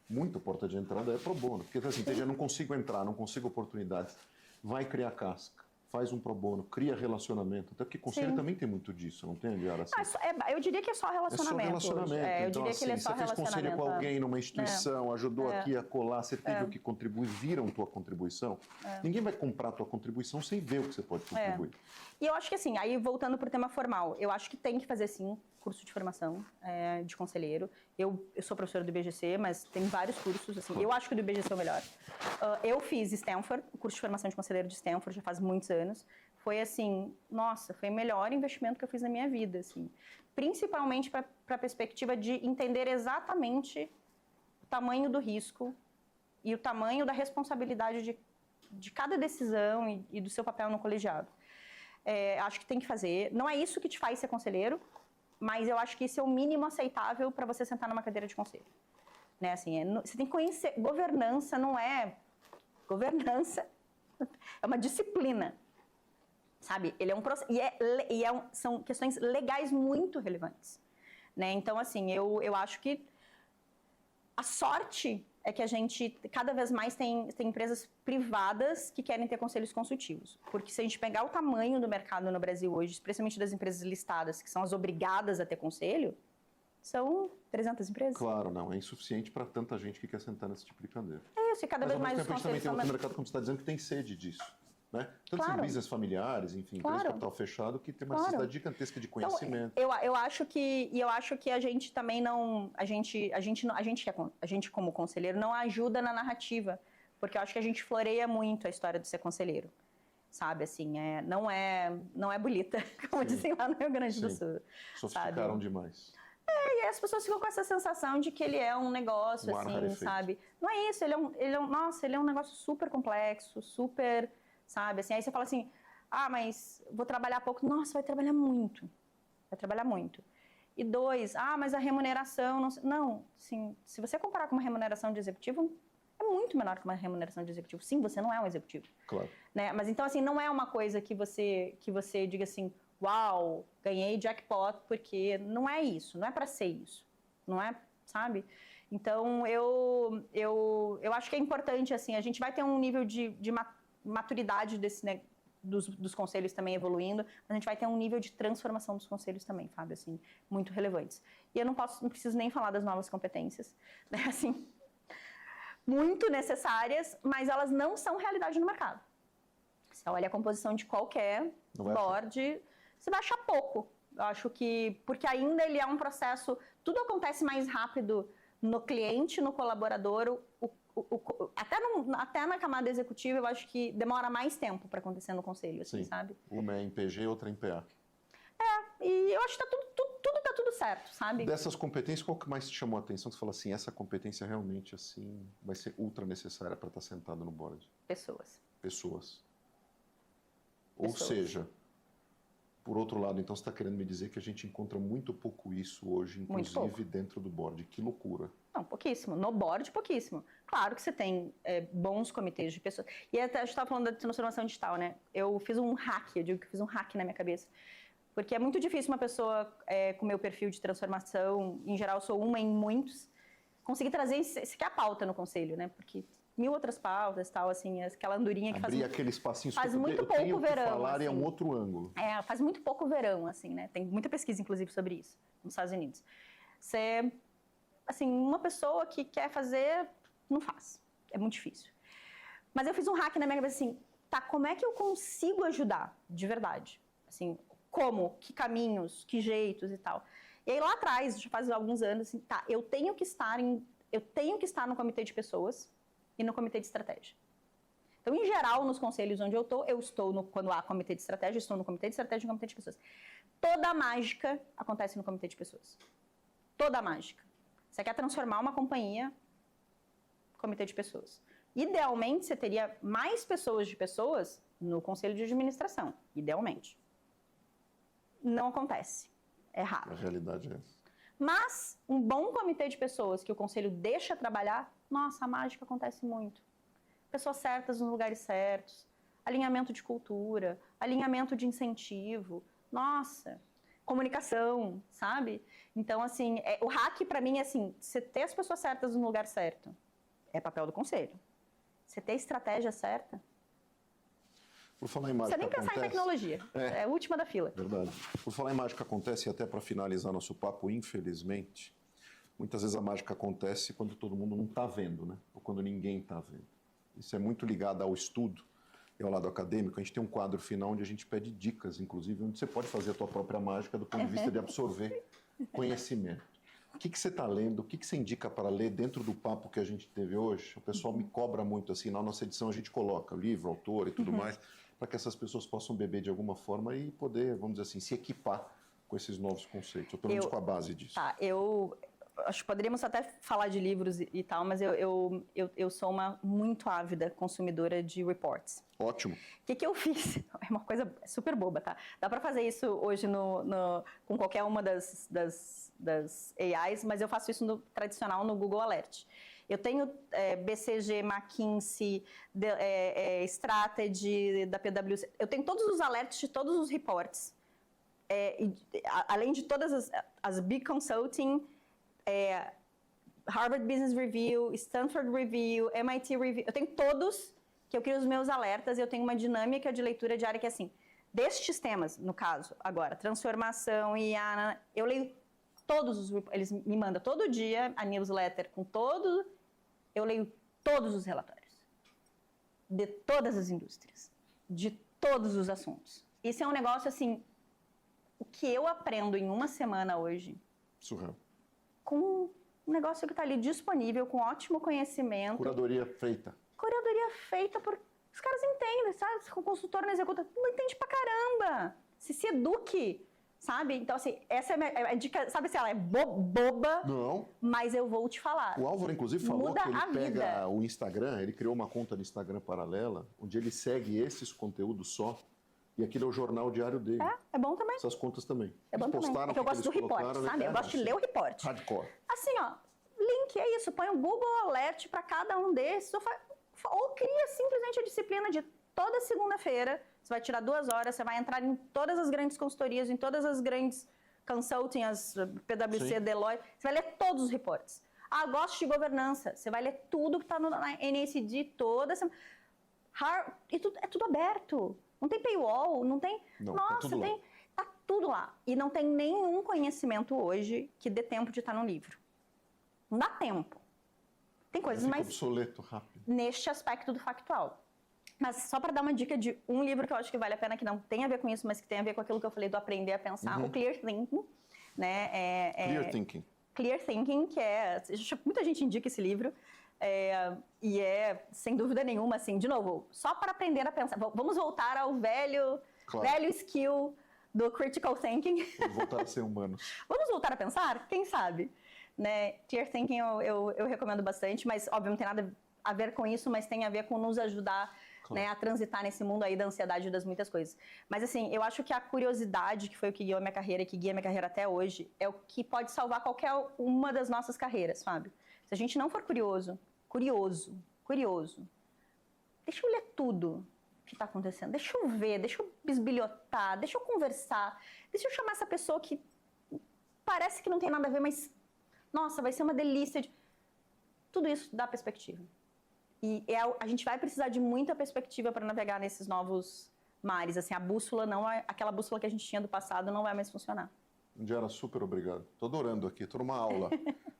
Muita porta de entrada é pro bono. Porque, assim, eu não consigo entrar, não consigo oportunidades. Vai criar casca. Faz um pro bono, cria relacionamento. Até porque conselho Sim. também tem muito disso, não tem, Eliara? Assim, eu diria que é só relacionamento. É só relacionamento. Eu então, diria que ele é só você fez conselho com alguém numa instituição, ajudou aqui a colar, você teve o que contribuir, viram tua contribuição. Ninguém vai comprar tua contribuição sem ver o que você pode contribuir. E eu acho que assim, aí voltando para o tema formal, eu acho que tem que fazer sim curso de formação de conselheiro. Eu sou professora do IBGC, mas tem vários cursos, assim, eu acho que o do IBGC é o melhor. Eu fiz Stanford, o curso de formação de conselheiro de Stanford, já faz muitos anos. Foi assim, nossa, foi o melhor investimento que eu fiz na minha vida, assim. Principalmente para a perspectiva de entender exatamente o tamanho do risco e o tamanho da responsabilidade de cada decisão e do seu papel no colegiado. Acho que tem que fazer. Não é isso que te faz ser conselheiro, mas eu acho que isso é o mínimo aceitável para você sentar numa cadeira de conselho. Né? Assim, você tem que conhecer. Governança não é... Governança é uma disciplina. Sabe? Ele é um processo. São questões legais muito relevantes. Né? Então, assim, eu acho que A sorte é que a gente, cada vez mais, tem empresas privadas que querem ter conselhos consultivos. Porque se a gente pegar o tamanho do mercado no Brasil hoje, especialmente das empresas listadas, que são as obrigadas a ter conselho, são 300 empresas. Claro, não. É insuficiente para tanta gente que quer sentar nesse tipo de cadeira. É isso, e cada vez mais os conselhos... Mas, ao mesmo tempo, a gente também tem outro mercado, como você está dizendo, que tem sede disso. Né? Tanto em business familiares, enfim, empresas de capital fechado, que tem uma necessidade gigantesca de conhecimento. Então, eu acho que a gente também não... A gente como conselheiro não ajuda na narrativa, porque eu acho que a gente floreia muito a história do ser conselheiro. Sabe, assim, não é bonita, como dizem lá no Rio Grande do Sul. Sofisticaram demais. E as pessoas ficam com essa sensação de que ele é um negócio, assim, sabe? Não é isso, ele é um negócio super complexo, super... Sabe, assim, aí você fala assim, mas vou trabalhar pouco. Nossa, vai trabalhar muito. Vai trabalhar muito. E 2, mas a remuneração... Não, assim, se você comparar com uma remuneração de executivo, é muito menor que uma remuneração de executivo. Sim, você não é um executivo. Claro. Né? Mas então, assim, não é uma coisa que você diga assim, uau, ganhei jackpot, porque não é isso, não é para ser isso. Não é, sabe? Então, eu acho que é importante, assim, a gente vai ter um nível de maturidade dos conselhos também evoluindo, mas a gente vai ter um nível de transformação dos conselhos também, Fábio, assim, muito relevantes. E eu não preciso nem falar das novas competências, né, assim, muito necessárias, mas elas não são realidade no mercado. Você olha a composição de qualquer board, você vai achar pouco. Eu acho que, porque ainda ele é um processo, tudo acontece mais rápido no cliente, no colaborador, até na camada executiva, eu acho que demora mais tempo para acontecer no conselho, assim, sabe? Uma é em PG, outra em PA. E eu acho que tá tudo certo, sabe? Dessas competências, qual que mais te chamou a atenção? Você fala assim, essa competência realmente, assim, vai ser ultra necessária para estar sentado no board? Pessoas. Ou seja, por outro lado, então você está querendo me dizer que a gente encontra muito pouco isso hoje, inclusive dentro do board. Que loucura. Não, pouquíssimo. No board, pouquíssimo. Claro que você tem bons comitês de pessoas. E até a gente estava falando da transformação digital, né? Eu fiz um hack, eu digo que fiz um hack na minha cabeça. Porque é muito difícil uma pessoa com meu perfil de transformação, em geral eu sou uma em muitos, conseguir trazer sequer a pauta no conselho, né? Porque 1000 outras pautas, tal, assim, aquela andurinha que abrir aquele espacinho faz muito pouco verão. Falar assim. É um outro ângulo. Faz muito pouco verão, assim, né? Tem muita pesquisa, inclusive, sobre isso, nos Estados Unidos. Você, assim, uma pessoa que quer fazer, não faz. É muito difícil. Mas eu fiz um hack na minha cabeça, assim, como é que eu consigo ajudar, de verdade? Assim, como, que caminhos, que jeitos e tal. E aí, lá atrás, já faz alguns anos, assim, eu tenho que estar no comitê de pessoas e no comitê de estratégia. Então, em geral, nos conselhos onde eu estou quando há comitê de estratégia, estou no comitê de estratégia e no comitê de pessoas. Toda a mágica acontece no comitê de pessoas. Toda a mágica. Você quer transformar uma companhia, comitê de pessoas. Idealmente, você teria mais pessoas de pessoas no conselho de administração. Idealmente. Não acontece. É raro. A realidade é essa. Mas um bom comitê de pessoas que o conselho deixa trabalhar, nossa, a mágica acontece muito. Pessoas certas nos lugares certos, alinhamento de cultura, alinhamento de incentivo, nossa, comunicação, sabe? Então, assim, o hack para mim é assim, você ter as pessoas certas no lugar certo, é papel do conselho. Você ter a estratégia certa. Por falar em mágica, você nem pensar em tecnologia, é a última da fila. Verdade. Por falar em mágica acontece, e até para finalizar nosso papo, infelizmente, muitas vezes a mágica acontece quando todo mundo não está vendo, né? Ou quando ninguém está vendo. Isso é muito ligado ao estudo e ao lado acadêmico. A gente tem um quadro final onde a gente pede dicas, inclusive, onde você pode fazer a tua própria mágica do ponto de vista de absorver conhecimento. O que você está lendo? O que você indica para ler dentro do papo que a gente teve hoje? O pessoal me cobra muito, assim, na nossa edição a gente coloca livro, autor e tudo mais, para que essas pessoas possam beber de alguma forma e poder, vamos dizer assim, se equipar com esses novos conceitos, ou pelo menos com a base disso. Tá, acho que poderíamos até falar de livros e tal, mas eu sou uma muito ávida consumidora de reports. Ótimo. O que eu fiz? É uma coisa super boba, tá? Dá para fazer isso hoje com qualquer uma das AIs, mas eu faço isso tradicional no Google Alert. Eu tenho BCG, McKinsey, Strategy, da PwC. Eu tenho todos os alerts de todos os reports. Além de todas as Big Consulting, Harvard Business Review, Stanford Review, MIT Review. Eu tenho todos que eu crio os meus alertas e eu tenho uma dinâmica de leitura diária que é assim, destes temas, no caso, agora, transformação e eu leio todos os... Eles me mandam todo dia a newsletter com todo... Eu leio todos os relatórios. De todas as indústrias. De todos os assuntos. Isso é um negócio assim... O que eu aprendo em uma semana hoje... Surreal. Com um negócio que está ali disponível, com ótimo conhecimento. Curadoria feita. Curadoria feita por... Os caras entendem, sabe? Com consultor na executa, não entende pra caramba. Se eduque, sabe? Então, assim, essa é a dica, sabe se ela é boba, não, mas eu vou te falar. O Álvaro, inclusive, falou muda que ele pega vida. O Instagram, ele criou uma conta no Instagram paralela, onde ele segue esses conteúdos só, e aquilo é o jornal diário dele. É bom também. Essas contas também. É bom também. É que eu gosto do report, sabe? Eu gosto de ler o report. Hardcore. Assim, ó, link é isso, põe o Google Alert para cada um desses, ou cria simplesmente a disciplina de toda segunda-feira, você vai tirar 2 horas, você vai entrar em todas as grandes consultorias, em todas as grandes consulting, as PwC, Sim. Deloitte, você vai ler todos os reportes. Ah, gosto de governança, você vai ler tudo que está na NACD toda semana. É tudo aberto, não tem paywall, não tem... Não, nossa, tá tudo lá. E não tem nenhum conhecimento hoje que dê tempo de estar no livro. Não dá tempo. Tem coisas mais... obsoleto, rápido. Neste aspecto do factual. Mas só para dar uma dica de um livro que eu acho que vale a pena, que não tem a ver com isso, mas que tem a ver com aquilo que eu falei do aprender a pensar, o Clear Thinking. Né? Clear Thinking. Clear Thinking, que muita gente indica esse livro, e sem dúvida nenhuma, assim, de novo, só para aprender a pensar. Vamos voltar ao velho skill do critical thinking. Vamos voltar a ser humanos. Vamos voltar a pensar? Quem sabe? Né? Clear Thinking eu recomendo bastante, mas óbvio não tem nada a ver com isso, mas tem a ver com nos ajudar, claro, né, a transitar nesse mundo aí da ansiedade e das muitas coisas. Mas assim, eu acho que a curiosidade, que foi o que guiou a minha carreira e que guia a minha carreira até hoje, é o que pode salvar qualquer uma das nossas carreiras, Fábio. Se a gente não for curioso, deixa eu ler tudo que está acontecendo, deixa eu ver, deixa eu bisbilhotar, deixa eu conversar, deixa eu chamar essa pessoa que parece que não tem nada a ver, mas nossa, vai ser uma delícia. Tudo isso dá perspectiva. E a gente vai precisar de muita perspectiva para navegar nesses novos mares. Assim, a bússola aquela bússola que a gente tinha do passado não vai mais funcionar. Indiara, super obrigado. Estou adorando aqui, estou numa aula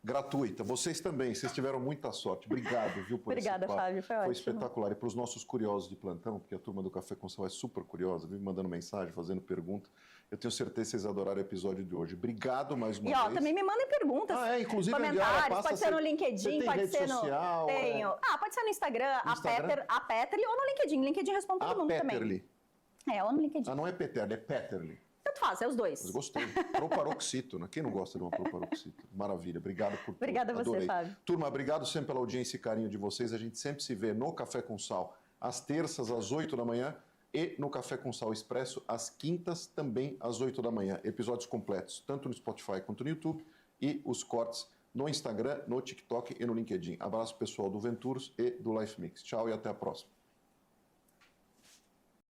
gratuita. Vocês também, vocês tiveram muita sorte. Obrigado, viu, por Obrigada, esse papo. Fábio, foi ótimo. Foi espetacular. E para os nossos curiosos de plantão, porque a turma do Café com Sal é super curiosa, vive mandando mensagem, fazendo pergunta. Eu tenho certeza que vocês adoraram o episódio de hoje. Obrigado mais uma vez. E também me mandem perguntas. Inclusive, comentários, pode ser no LinkedIn, pode ser no... social, Tenho. Pode ser no Instagram, a Peterly, ou no LinkedIn. LinkedIn responde todo mundo Peterly. também. Ou no LinkedIn. Não é Peterly, é Peterly. Tanto faz, é os dois. Mas gostei. Proparoxítona. Quem não gosta de uma proparoxítona? Maravilha. Obrigado por tudo. Obrigada a você, adorei. Fábio. Turma, obrigado sempre pela audiência e carinho de vocês. A gente sempre se vê no Café com Sal, às terças, às 8 da manhã, e no Café com Sal Expresso, às quintas, também às 8 da manhã. Episódios completos, tanto no Spotify quanto no YouTube, e os cortes no Instagram, no TikTok e no LinkedIn. Abraço pessoal do Venturos e do Life Mix. Tchau e até a próxima.